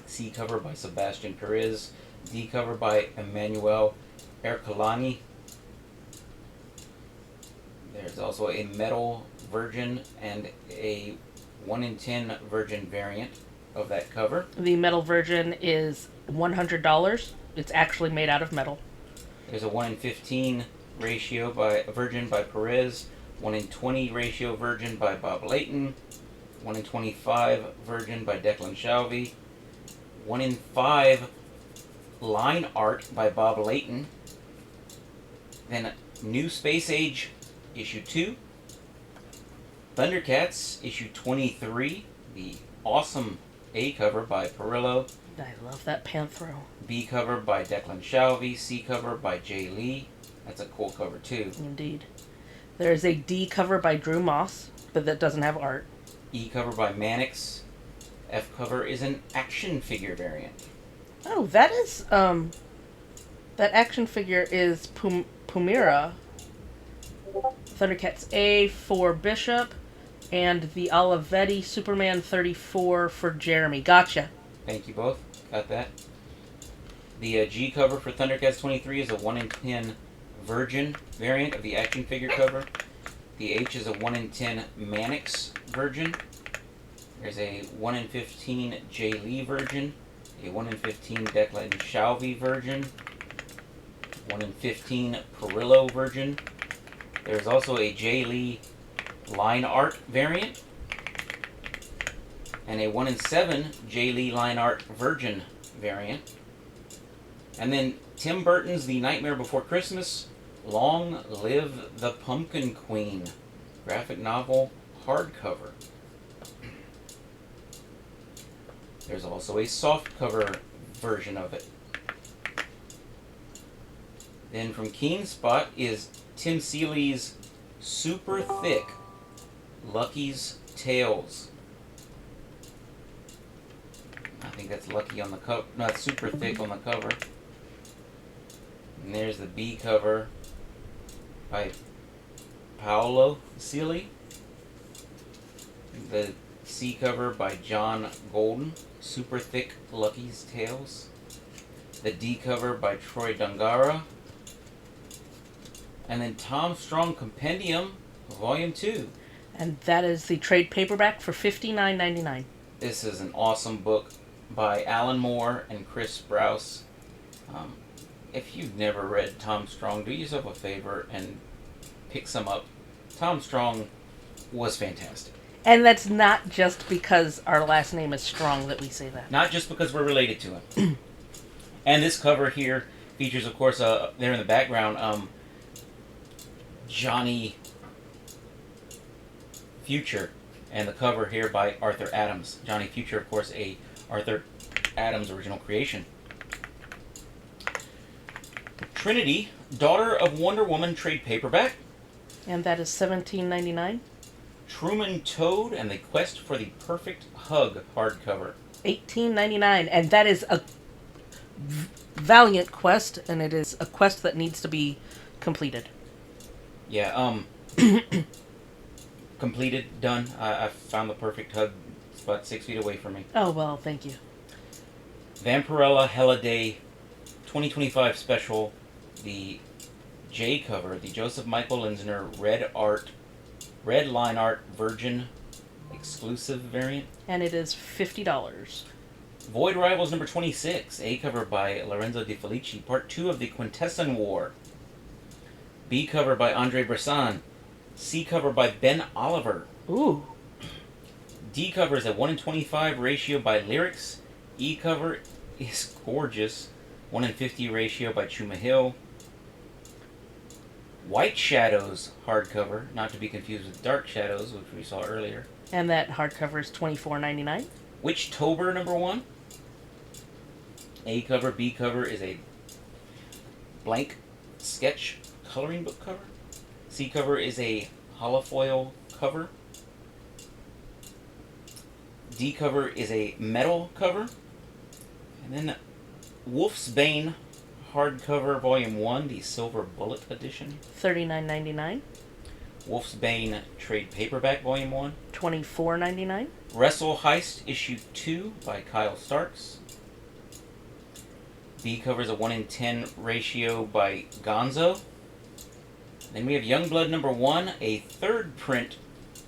C cover by Sebastian Perez. D cover by Emmanuel Ercolani. There's also a metal version and a 1 in 10 virgin variant of that cover. The metal version is $100. It's actually made out of metal. There's a 1 in 15 ratio by virgin by Perez, 1 in 20 ratio virgin by Bob Layton, 1 in 25 virgin by Declan Shalvey, 1 in 5 line art by Bob Layton, then New Space Age issue 2, Thundercats issue 23, the awesome A cover by Perillo, I love that Panthro. B cover by Declan Shalvey, C cover by Jay Lee. That's a cool cover too. Indeed. There's a D cover by Drew Moss, but that doesn't have art. E cover by Mannix. F cover is an action figure variant. Oh, that is, that action figure is Pumira. Thundercats A for Bishop, and the Olivetti Superman 34 for Jeremy. Gotcha. Thank you both. Got that. The G cover for Thundercats 23 is a 1 in 10 Virgin variant of the action figure cover. The H is a 1 in 10 Mannix Virgin. There's a 1 in 15 Jay Lee Virgin. A 1 in 15 Declan Shalvey Virgin. 1 in 15 Perillo Virgin. There's also a Jay Lee line art variant. And a 1 in 7 Jay Lee line art Virgin variant. And then Tim Burton's The Nightmare Before Christmas, Long Live the Pumpkin Queen graphic novel hardcover. There's also a softcover version of it. Then from Keen Spot is Tim Seeley's Super Thick Lucky's Tales. I think that's Lucky on the cover. No, it's Super Thick on the cover. And there's the B cover by Paolo Seeley. The C cover by John Golden, Super Thick Lucky's Tales. The D cover by Troy Dungara. And then Tom Strong Compendium, Volume 2. And that is the trade paperback for $59.99. This is an awesome book by Alan Moore and Chris Sprouse. If you've never read Tom Strong, do yourself a favor and pick some up. Tom Strong was fantastic. And that's not just because our last name is Strong that we say that. Not just because we're related to him. And this cover here Features, of course, there in the background, Johnny Future, and the cover here by Arthur Adams. Johnny Future, of course, a Arthur Adams original creation. Trinity, Daughter of Wonder Woman trade paperback. And that is $17.99. Truman Toad and the Quest for the Perfect Hug hardcover. $18.99, and that is a valiant quest, and it is a quest that needs to be completed. Yeah, completed, done. I found the perfect hug. It's about 6 feet away from me. Oh, well, thank you. Vampirella Heliday 2025 special, the J cover, the Joseph Michael Linsner red line art Virgin exclusive variant. And it is $50. Void Rivals number 26, A cover by Lorenzo De Felici, part 2 of the Quintesson War. B cover by Andre Bressan. C cover by Ben Oliver. Ooh. D cover is a 1:25 ratio by Lyrics. E cover is gorgeous, 1:50 ratio by Chuma Hill. White Shadows hardcover, not to be confused with Dark Shadows, which we saw earlier. And that hardcover is $24.99. Witchtober number 1. A cover, B cover is a blank sketch coloring book cover. C cover is a holofoil cover. D cover is a metal cover. And then Wolf's Bane hardcover volume 1, the Silver Bullet edition. $39.99. Wolf's Bane trade paperback volume 1. $24.99. Wrestle Heist issue 2 by Kyle Starks. B covers a 1:10 ratio by Gonzo. Then we have Youngblood number 1, a third print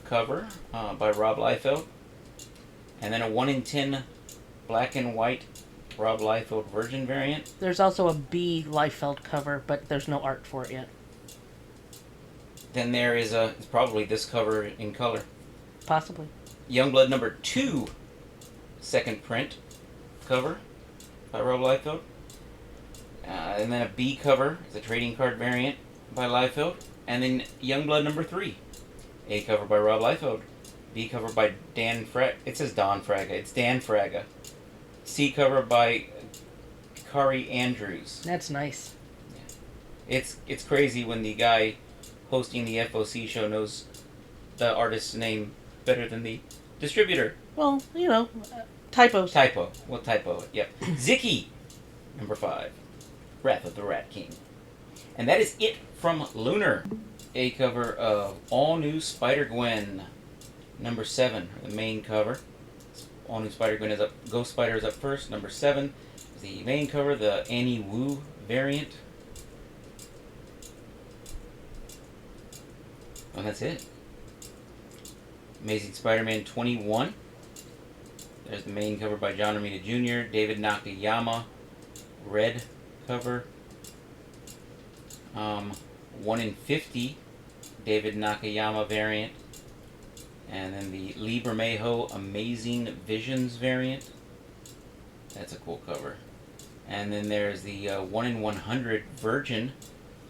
cover by Rob Liefeld. And then a 1:10 black and white Rob Liefeld Virgin variant. There's also a B Liefeld cover, but there's no art for it yet. Then there is it's probably this cover in color. Possibly. Youngblood number 2, second print cover by Rob Liefeld. And then a B cover is a trading card variant by Liefeld. And then Youngblood number 3, A cover by Rob Liefeld. B cover by Dan Fraga. It says Don Fraga. It's Dan Fraga. C cover by Kari Andrews. That's nice. It's crazy when the guy hosting the FOC show knows the artist's name better than the distributor. Well, typos. We'll typo it. Yep. Ziki, number 5, Wrath of the Rat King. And that is it from Lunar. A cover of All New Spider-Gwen, number 7, the main cover. All New Spider-Gwen is up. Ghost Spider is up first. Number 7 is the main cover, the Annie Wu variant. And that's it. Amazing Spider-Man 21. There's the main cover by John Romita Jr., David Nakayama, red cover. 1:50 David Nakayama variant. And then the Lee Bermejo Amazing Visions variant. That's a cool cover. And then there's the 1/100 Virgin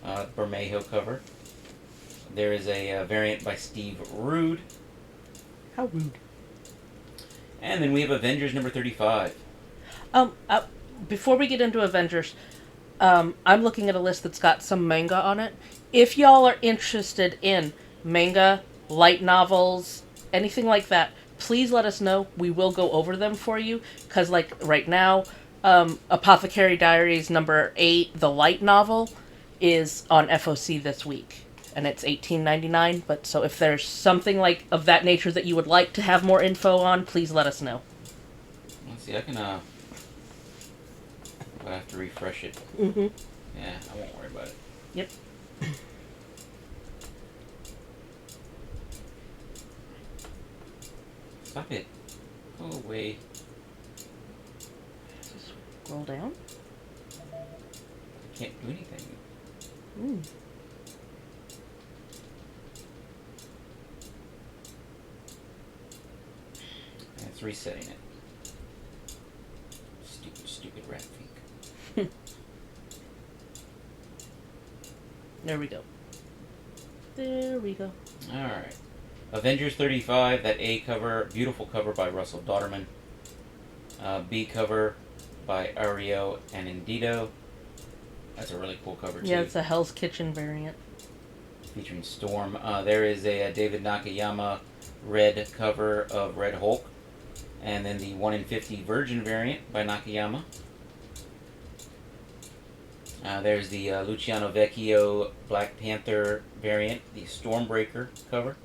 Bermejo cover. There is a variant by Steve Rude. How rude. And then we have Avengers number 35. Before we get into Avengers, I'm looking at a list that's got some manga on it. If y'all are interested in manga, light novels, anything like that, please let us know. We will go over them for you. Because, like, right now, Apothecary Diaries number 8, the light novel, is on FOC this week. And it's $18.99. But so if there's something like of that nature that you would like to have more info on, please let us know. Let's see, I can I have to refresh it. Mm-hmm. Yeah, I won't worry about it. Yep. Stop it. Go away. Just scroll down. I can't do anything. Ooh. It's resetting it. Stupid rat fink. There we go. There we go. Alright. Avengers 35, that A cover, beautiful cover by Russell Dauterman. B cover by Ario and Indito. That's a really cool cover too. Yeah, it's a Hell's Kitchen variant. Featuring Storm. There is a David Nakayama red cover of Red Hulk. And then the 1 in 50 Virgin variant by Nakayama. There's the Luciano Vecchio Black Panther variant, the Stormbreaker cover.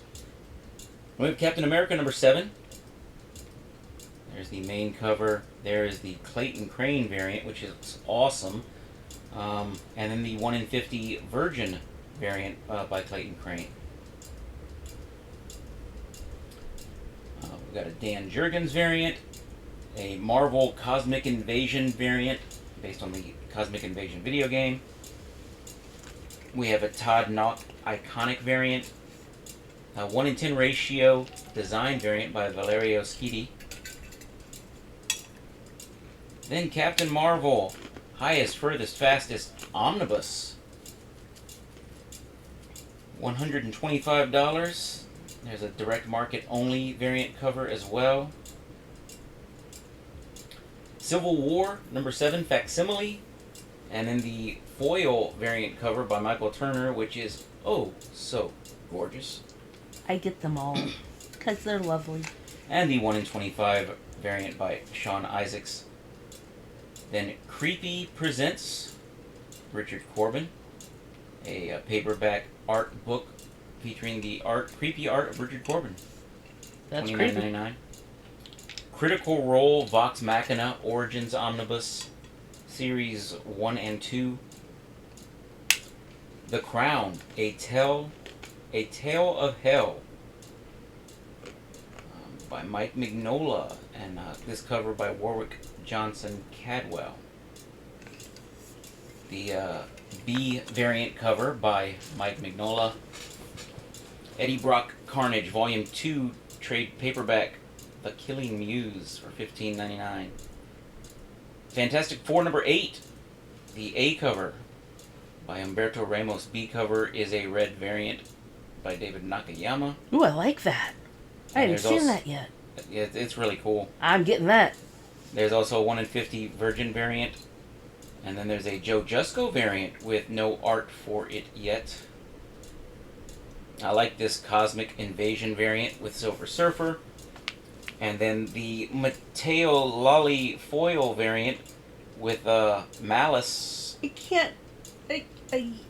We have Captain America number 7. There's the main cover. There is the Clayton Crane variant, which is awesome. And then the 1 in 50 Virgin variant by Clayton Crane. We've got a Dan Jurgens variant, a Marvel Cosmic Invasion variant based on the Cosmic Invasion video game. We have a Todd Knott Iconic variant, a 1 in 10 ratio design variant by Valerio Schiti. Then Captain Marvel, highest, furthest, fastest omnibus. $125. There's a direct market only variant cover as well. Civil War number 7 facsimile, and then the foil variant cover by Michael Turner, which is oh so gorgeous. I get them all because they're lovely. And the 1 in 25 variant by Sean Isaacs. Then Creepy presents Richard Corbin, a paperback art book featuring the creepy art of Richard Corbin. That's $29.99. Critical Role Vox Machina Origins Omnibus Series 1 and 2. The Crown, A Tale of Hell by Mike Mignola, and this cover by Warwick Johnson Cadwell. The B variant cover by Mike Mignola. Eddie Brock Carnage Volume 2 trade paperback, The Killing Muse for $15.99. Fantastic Four number 8, the A cover by Humberto Ramos. B cover is a red variant by David Nakayama. Ooh, I like that. I haven't seen that yet. Yeah, it's really cool. I'm getting that. There's also a 1 in 50 Virgin variant. And then there's a Joe Jusko variant with no art for it yet. I like this Cosmic Invasion variant with Silver Surfer. And then the Mateo Lolly foil variant with Malice. I can't. I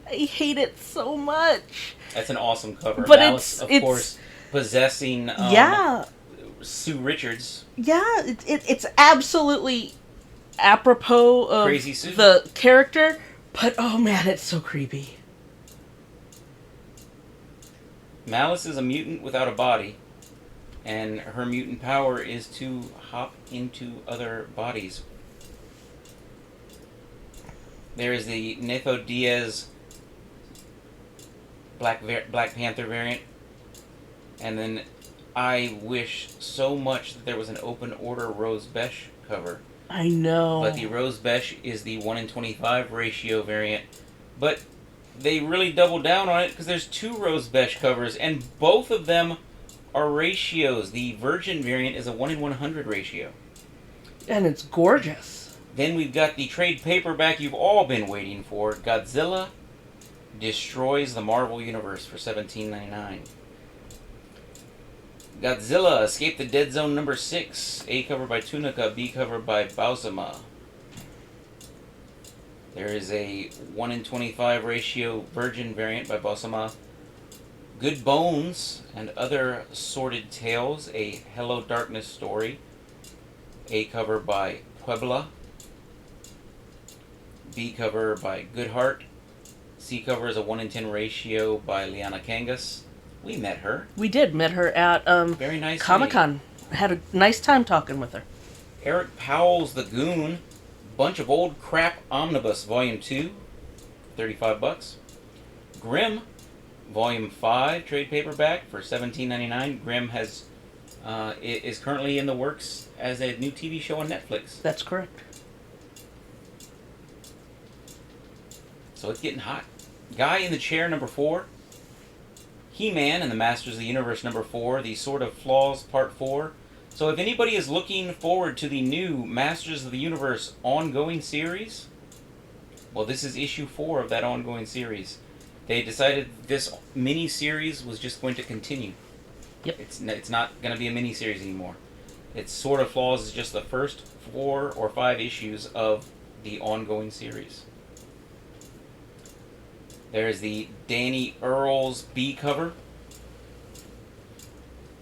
hate it so much. That's an awesome cover. But Malice, of course, possessing Sue Richards. Yeah, it's absolutely apropos of Crazy Sue. The character, but oh man, it's so creepy. Malice is a mutant without a body, and her mutant power is to hop into other bodies. There is the Netho Diaz Black Panther variant, and then I wish so much that there was an open order Rose Besh cover. I know. But the Rose Besh is the 1 in 25 ratio variant. But they really double down on it because there's 2 Rose Besh covers, and both of them are ratios. The Virgin variant is a 1 in 100 ratio. And it's gorgeous. Then we've got the trade paperback you've all been waiting for, Godzilla Destroys the Marvel Universe for $17.99. Godzilla Escape the Dead Zone number 6. A cover by Tunica, B cover by Bausama. There is a 1 in 25 ratio Virgin variant by Bausama. Good Bones and Other Sordid Tales, a Hello Darkness story. A cover by Puebla. B cover by Goodheart. C cover is a 1 in 10 ratio by Liana Kangas. We met her. We did. Met her at Very nice Comic-Con. Had a nice time talking with her. Eric Powell's The Goon. Bunch of Old Crap Omnibus, Volume 2. $35. Grimm, Volume 5, trade paperback for $17.99. Grimm is currently in the works as a new TV show on Netflix. That's correct. So it's getting hot. Guy in the Chair number 4. He-Man and the Masters of the Universe number 4. The Sword of Flaws part 4. So if anybody is looking forward to the new Masters of the Universe ongoing series, well, this is issue 4 of that ongoing series. They decided this mini-series was just going to continue. Yep. It's not going to be a mini-series anymore. It's Sword of Flaws is just the first 4 or 5 issues of the ongoing series. There's the Danny Earls B cover.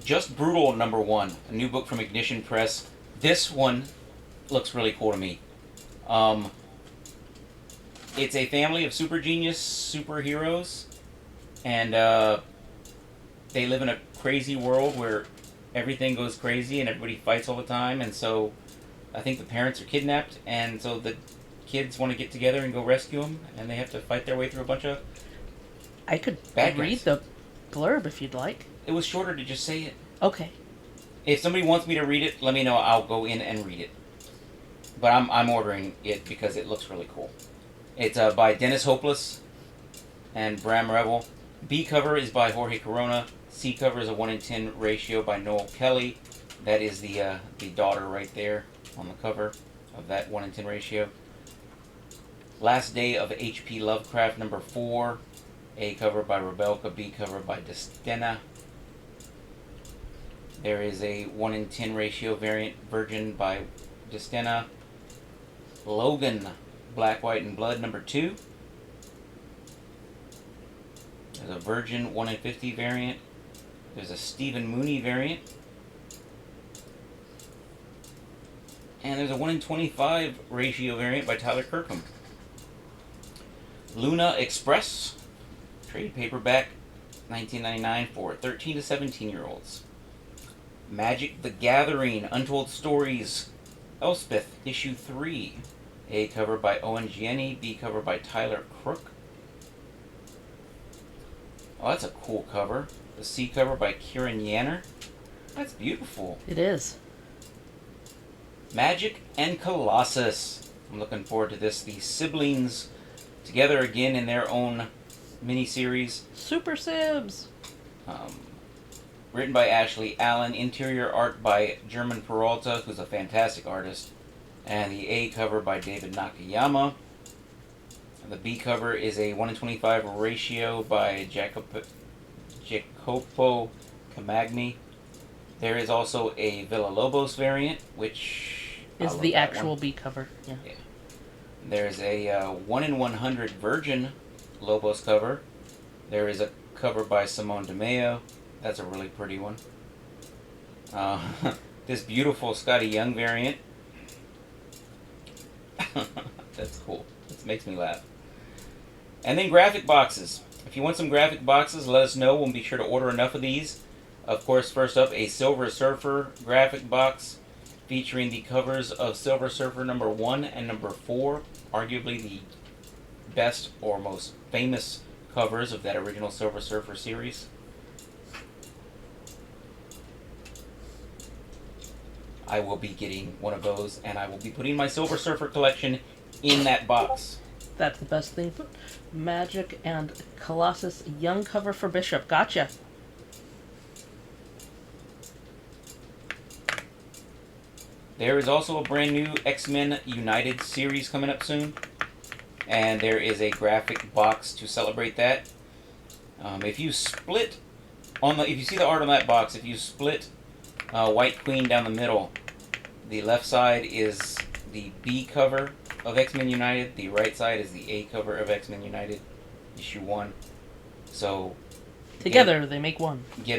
Just Brutal number 1, a new book from Ignition Press. This one looks really cool to me. It's a family of super genius superheroes, and they live in a crazy world where everything goes crazy and everybody fights all the time, and so I think the parents are kidnapped, and so the kids want to get together and go rescue them, and they have to fight their way through a bunch of I could bad read guys. the blurb if you'd like. It was shorter to just say it. Okay. If somebody wants me to read it, let me know. I'll go in and read it. But I'm ordering it because it looks really cool. It's by Dennis Hopeless and Bram Revel. B cover is by Jorge Corona. C cover is a 1 in 10 ratio by Noel Kelly. That is the daughter right there on the cover of that 1 in 10 ratio. Last Day of H.P. Lovecraft number 4. A cover by Rebelka. B cover by Destena. There is a 1 in 10 ratio variant Virgin by Destena. Logan, Black, White, and Blood number 2. There's a Virgin 1 in 50 variant. There's a Stephen Mooney variant. And there's a 1 in 25 ratio variant by Tyler Kirkham. Luna Express, trade paperback, $19.99 for 13 to 17-year-olds. Magic the Gathering, Untold Stories, Elspeth, issue 3. A cover by Owen Gienny, B cover by Tyler Crook. Oh, that's a cool cover. The C cover by Kieran Yanner. That's beautiful. It is. Magic and Colossus. I'm looking forward to this. The siblings together again in their own miniseries. Super Sims. Written by Ashley Allen. Interior art by German Peralta, who's a fantastic artist. And the A cover by David Nakayama. And the B cover is a 1 in 25 ratio by Jacopo Camagni. There is also a Villalobos variant, which Is the actual B cover. Yeah. There's a 1 in 100 Virgin Lobos cover. There is a cover by Simone DeMeo. That's a really pretty one. This beautiful Scotty Young variant. That's cool. This makes me laugh. And then graphic boxes. If you want some graphic boxes, let us know. We'll be sure to order enough of these. Of course, first up, a Silver Surfer graphic box featuring the covers of Silver Surfer number 1 and number 4. Arguably the best or most famous covers of that original Silver Surfer series. I will be getting one of those, and I will be putting my Silver Surfer collection in that box. That's the best thing. Magic and Colossus Young cover for Bishop. Gotcha. There is also a brand new X-Men United series coming up soon, and there is a graphic box to celebrate that. If you split if you see the art on that box, if you split White Queen down the middle, the left side is the B cover of X-Men United, the right side is the A cover of X-Men United, issue 1. So together they make one. Get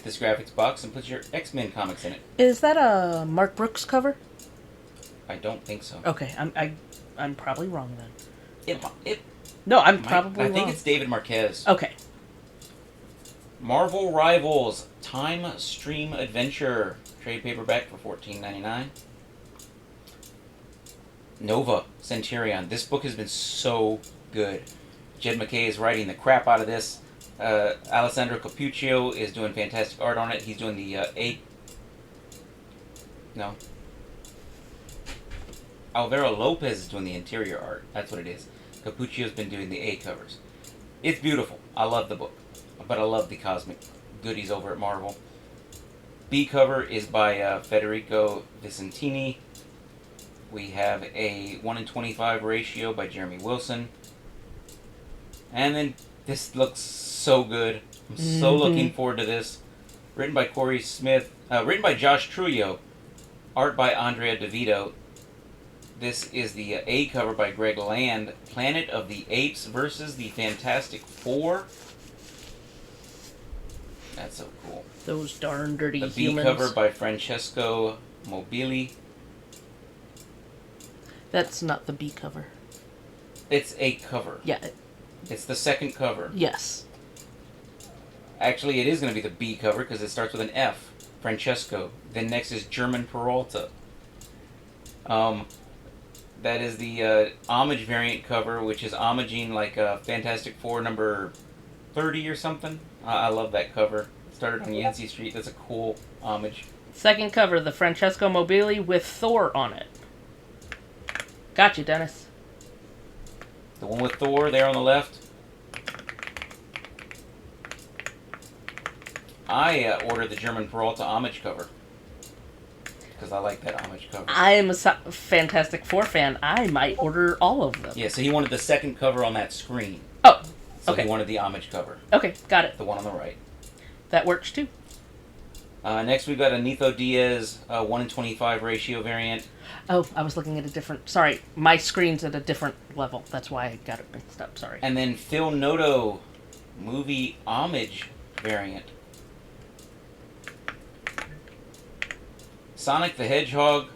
this graphics box and put your X-Men comics in it. Is that a Mark Brooks cover? I don't think so. Okay, I'm probably wrong then. No, I'm probably I wrong. think it's David Marquez. Okay. Marvel Rivals Time Stream Adventure trade paperback for $14.99. Nova Centurion. This book has been so good. Jed McKay is writing the crap out of this. Alessandro Capuccio is doing fantastic art on it. He's doing the Alvaro Lopez is doing the interior art. That's what it is. Capuccio's been doing the A covers. It's beautiful. I love the book, but I love the cosmic goodies over at Marvel. B cover is by Federico Vicentini. We have a 1 in 25 ratio by Jeremy Wilson. And then this looks so good. I'm so looking forward to this. Written by Corey Smith. Written by Josh Trujillo. Art by Andrea DeVito. This is the A cover by Greg Land. Planet of the Apes versus the Fantastic Four. That's so cool. Those darn dirty the humans. B cover by Francesco Mobili. That's not the B cover. It's a cover. Yeah. It's the second cover. Yes. Actually, it is going to be the B cover because it starts with an F. Francesco. Then next is German Peralta. That is the homage variant cover, which is homaging like Fantastic Four number 30 or something. I love that cover. It started on Yancey Street. That's a cool homage. Second cover, the Francesco Mobili with Thor on it. Got you, Dennis. The one with Thor there on the left. I ordered the German Peralta homage cover because I like that homage cover. I am a Fantastic Four fan. I might order all of them. Yeah, so he wanted the second cover on that screen. Oh, So okay. he wanted the homage cover, Okay, got it. the one on the right. That works too. Next we've got a Nitho Diaz 1 in 25 ratio variant. Oh, I was looking at a different... Sorry, my screen's at a different level. That's why I got it mixed up. Sorry. And then Phil Noto movie homage variant. Sonic the Hedgehog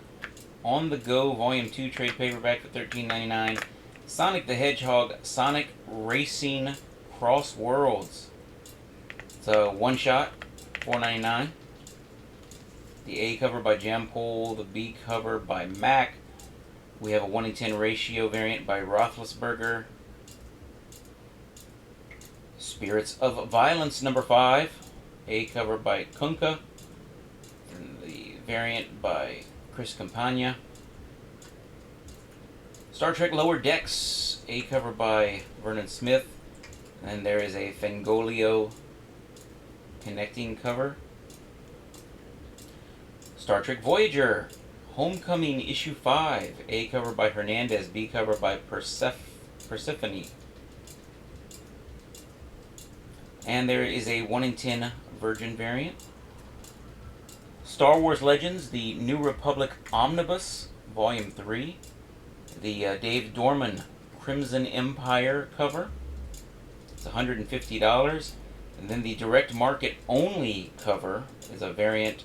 On the Go Volume 2 trade paperback for $13.99. Sonic the Hedgehog Sonic Racing Cross Worlds. It's a one shot, $4.99. The A cover by Jampol, the B cover by Mac. We have a 1 in 10 ratio variant by Roethlisberger. Spirits of Violence number 5. A cover by Kunka. And the variant by Chris Campagna. Star Trek Lower Decks. A cover by Vernon Smith. And there is a Fengolio connecting cover. Star Trek Voyager, Homecoming Issue 5, A cover by Hernandez, B cover by Persephone. And there is a 1 in 10 Virgin variant. Star Wars Legends, the New Republic Omnibus, Volume 3. The Dave Dorman Crimson Empire cover. It's $150. And then the direct market only cover is a variant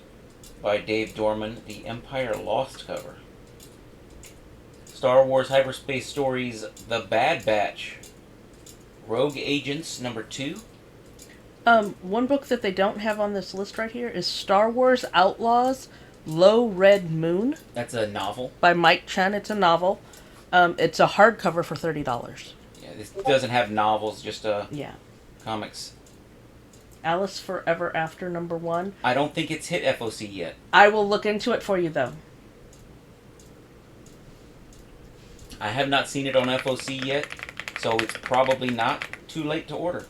by Dave Dorman, the Empire Lost cover. Star Wars Hyperspace Stories, The Bad Batch, Rogue Agents number 2. One book that they don't have on this list right here is Star Wars Outlaws, Low Red Moon. That's a novel. By Mike Chen. It's a novel. It's a hardcover for $30. Yeah, this doesn't have novels, just Yeah. comics. Alice Forever After number 1. I don't think it's hit FOC yet. I will look into it for you, though. I have not seen it on FOC yet, so it's probably not too late to order.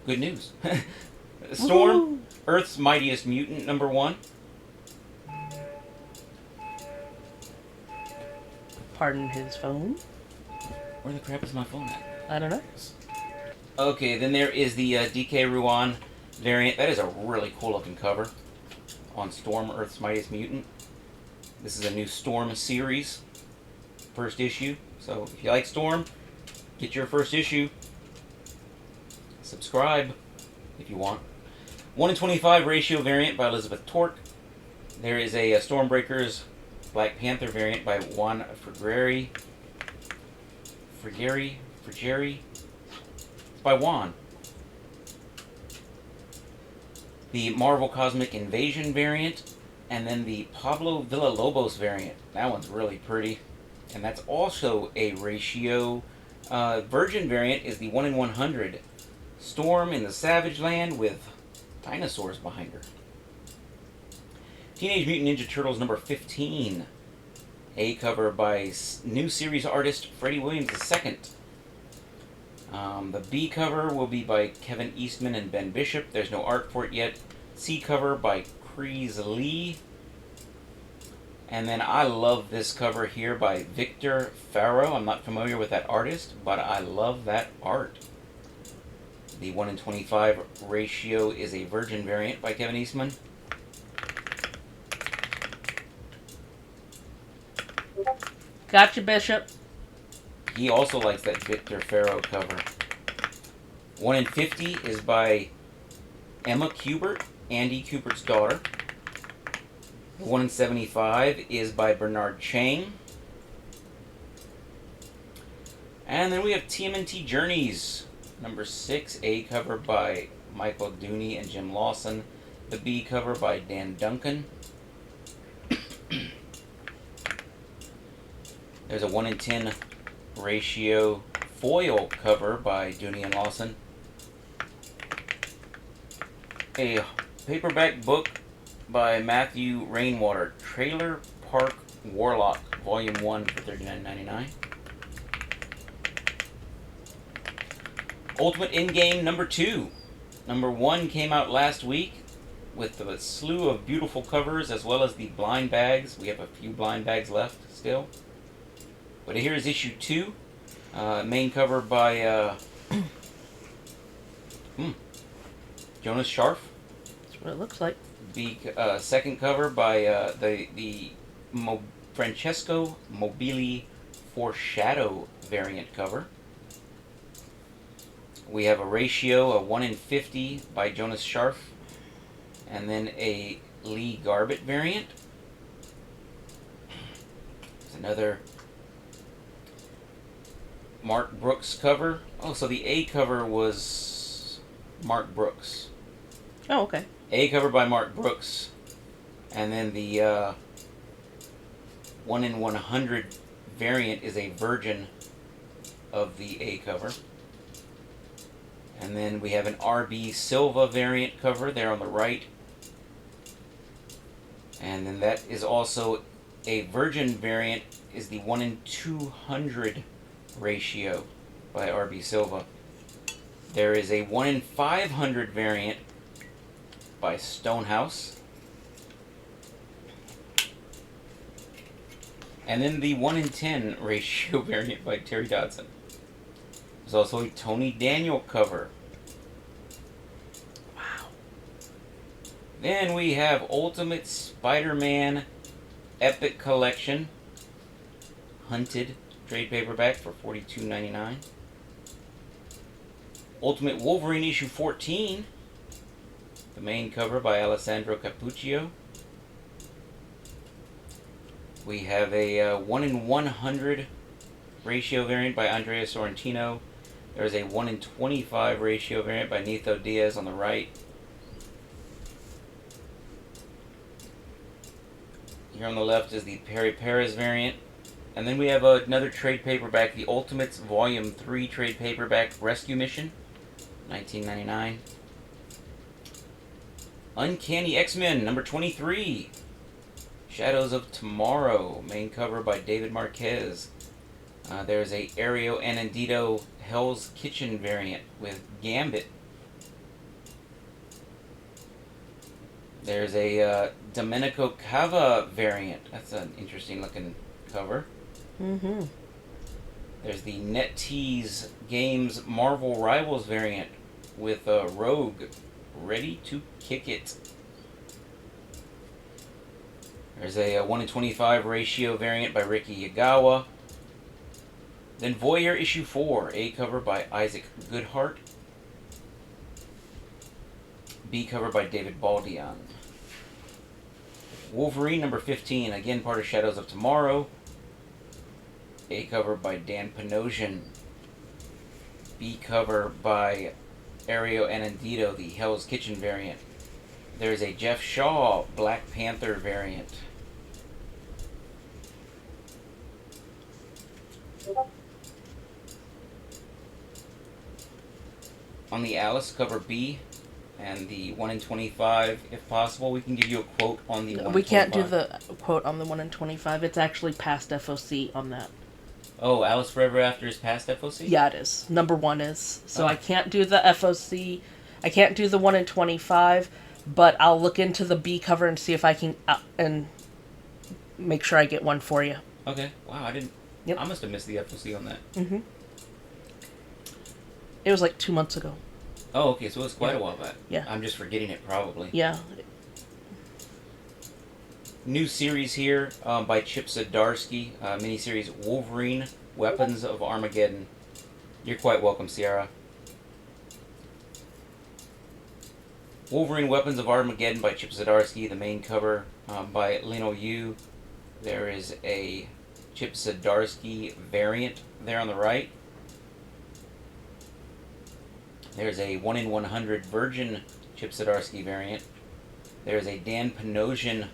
Good news. Storm, Woo-hoo. Earth's Mightiest Mutant number 1. Pardon his phone. Where the crap is my phone at? I don't know. Okay, then there is the DK Ruan variant. That is a really cool looking cover on Storm, Earth's Mightiest Mutant. This is a new Storm series, first issue. So if you like Storm, get your first issue. Subscribe if you want. 1 in 25 ratio variant by Elizabeth Torque. There is a Stormbreakers Black Panther variant by Juan Frigeri. It's by Juan. The Marvel Cosmic Invasion variant, and then the Pablo Villalobos variant. That one's really pretty, and that's also a ratio. Virgin variant is the 1 in 100 Storm in the Savage Land with dinosaurs behind her. Teenage Mutant Ninja Turtles number 15. A cover by new series artist Freddie Williams II. The B cover will be by Kevin Eastman and Ben Bishop. There's no art for it yet. C cover by Kreese Lee. And then I love this cover here by Victor Faro. I'm not familiar with that artist, but I love that art. The 1 in 25 ratio is a Virgin variant by Kevin Eastman. Gotcha, Bishop. He also likes that Victor Faro cover. 1 in 50 is by Emma Kubert, Andy Kubert's daughter. 1 in 75 is by Bernard Chang. And then we have TMNT Journeys, number 6, A cover by Michael Dooney and Jim Lawson. The B cover by Dan Duncan. There's a 1 in 10 ratio foil cover by Dooney and Lawson. A paperback book by Matthew Rainwater, Trailer Park Warlock, Volume 1 for $39.99. Ultimate Endgame number 2. Number 1 came out last week with a slew of beautiful covers as well as the blind bags. We have a few blind bags left still. But here is issue 2. Main cover by Jonas Scharf. That's what it looks like. The second cover by the Francesco Mobili Foreshadow variant cover. We have a ratio of 1 in 50 by Jonas Scharf, and then a Lee Garbett variant. There's another Mark Brooks cover. Oh, so the A cover was Mark Brooks. Oh, okay. A cover by Mark Brooks, and then the 1 in 100 variant is a Virgin of the A cover. And then we have an RB Silva variant cover there on the right. And then that is also a Virgin variant, is the 1 in 200 ratio by RB Silva. There is a 1 in 500 variant by Stonehouse. And then the 1 in 10 ratio variant by Terry Dodson. There's also a Tony Daniel cover. Wow. Then we have Ultimate Spider-Man Epic Collection Hunted trade paperback for $42.99. Ultimate Wolverine issue 14. The main cover by Alessandro Cappuccio. We have a 1 in 100 ratio variant by Andrea Sorrentino. There's a 1 in 25 ratio variant by Nitho Diaz on the right. Here on the left is the Perry Perez variant. And then we have another trade paperback, the Ultimates Volume 3 trade paperback Rescue Mission, $19.99. Uncanny X-Men number 23. Shadows of Tomorrow, main cover by David Marquez. There's a Ario Anandito Hell's Kitchen variant with Gambit. There's a Domenico Cava variant. That's an interesting looking cover. Mm-hmm. There's the NetEase Games Marvel Rivals variant with Rogue ready to kick it. There's a 1 in 25 ratio variant by Ricky Yagawa. Then Voyeur issue 4, A cover by Isaac Goodhart. B cover by David Baldian. Wolverine number 15, again part of Shadows of Tomorrow. A cover by Dan Panosian. B cover by Ario Anandito, the Hell's Kitchen variant. There's a Jeff Shaw Black Panther variant. On the Alice cover B and the 1 in 25, if possible, we can give you a quote on the 1 in 25. We can't do the quote on the 1 in 25. It's actually past FOC on that. Oh, Alice Forever After is past FOC? Yeah, it is. Number 1 is. So Oh. I can't do the FOC. I can't do the 1 in 25, but I'll look into the B cover and see if I can and make sure I get one for you. Okay. Wow, I didn't. Yep. I must have missed the FOC on that. Mm-hmm. It was like 2 months ago. Oh, okay, so it was quite a while back. Yeah. I'm just forgetting it probably. Yeah. New series here by Chip Zdarsky, miniseries Wolverine, Weapons of Armageddon. You're quite welcome, Sierra. Wolverine, Weapons of Armageddon by Chip Zdarsky, the main cover by Lino Yu. There is a Chip Zdarsky variant there on the right. There's a 1 in 100 Virgin Chip Zdarsky variant. There's a Dan Panosian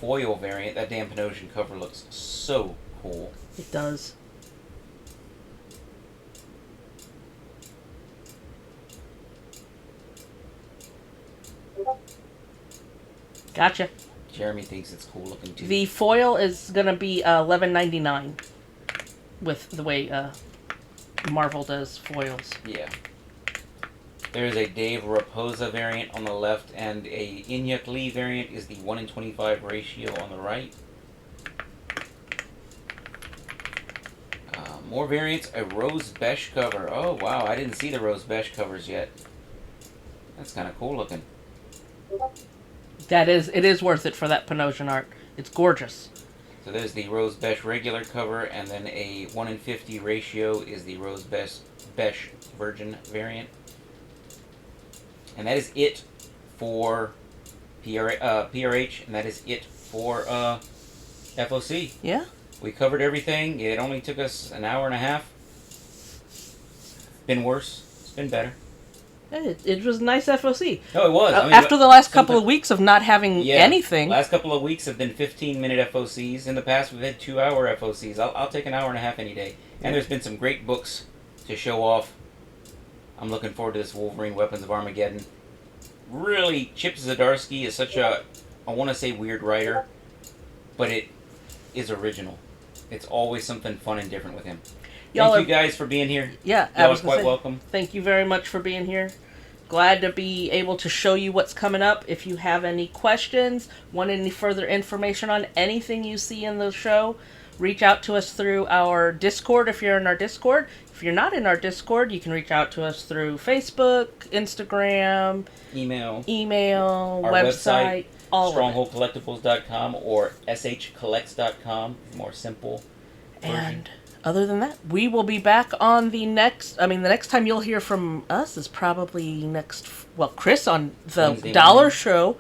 foil variant. That Dan Panosian cover looks so cool. It does. Gotcha. Jeremy thinks it's cool looking too. The foil is gonna be $11.99 with the way Marvel does foils. Yeah. There's a Dave Raposa variant on the left, and a Inyuk Lee variant is the 1 in 25 ratio on the right. More variants, a Rose Besh cover. Oh, wow, I didn't see the Rose Besh covers yet. That's kind of cool looking. It is worth it for that Panosian art. It's gorgeous. So there's the Rose Besh regular cover, and then a 1 in 50 ratio is the Rose Besh Virgin variant. And that is it for PRH, and that is it for FOC. Yeah. We covered everything. It only took us an hour and a half. Been worse. It's been better. It was nice FOC. No, it was. I mean, after the last couple of weeks of not having anything. Last couple of weeks have been 15-minute FOCs. In the past, we've had 2-hour FOCs. I'll take an hour and a half any day. And there's been some great books to show off. I'm looking forward to this Wolverine Weapons of Armageddon. Really, Chip Zdarsky is such a, I want to say weird writer, but it is original. It's always something fun and different with him. Thank you guys for being here. Yeah, y'all are quite welcome. Thank you very much for being here. Glad to be able to show you what's coming up. If you have any questions, want any further information on anything you see in the show, reach out to us through our Discord if you're in our Discord. If you're not in our Discord, you can reach out to us through Facebook, Instagram, email, our website, all strongholdcollectibles.com or shcollects.com, more simple version. And other than that, we will be back on the next time you'll hear from us is probably Chris on the Wednesday Dollar morning. Show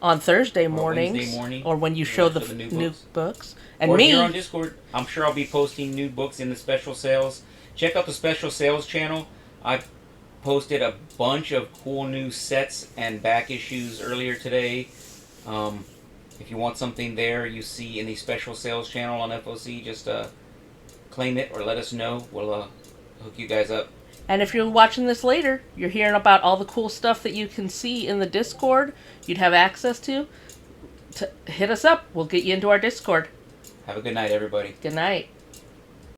on Thursday Wednesday mornings, morning. or when you show the for the new books. And or me, if you're on Discord, I'm sure I'll be posting new books in the special sales. Check out the special sales channel. I posted a bunch of cool new sets and back issues earlier today. If you want something there you see in the special sales channel on FOC, just claim it or let us know. We'll hook you guys up. And if you're watching this later, you're hearing about all the cool stuff that you can see in the Discord, you'd have access to hit us up. We'll get you into our Discord. Have a good night, everybody. Good night.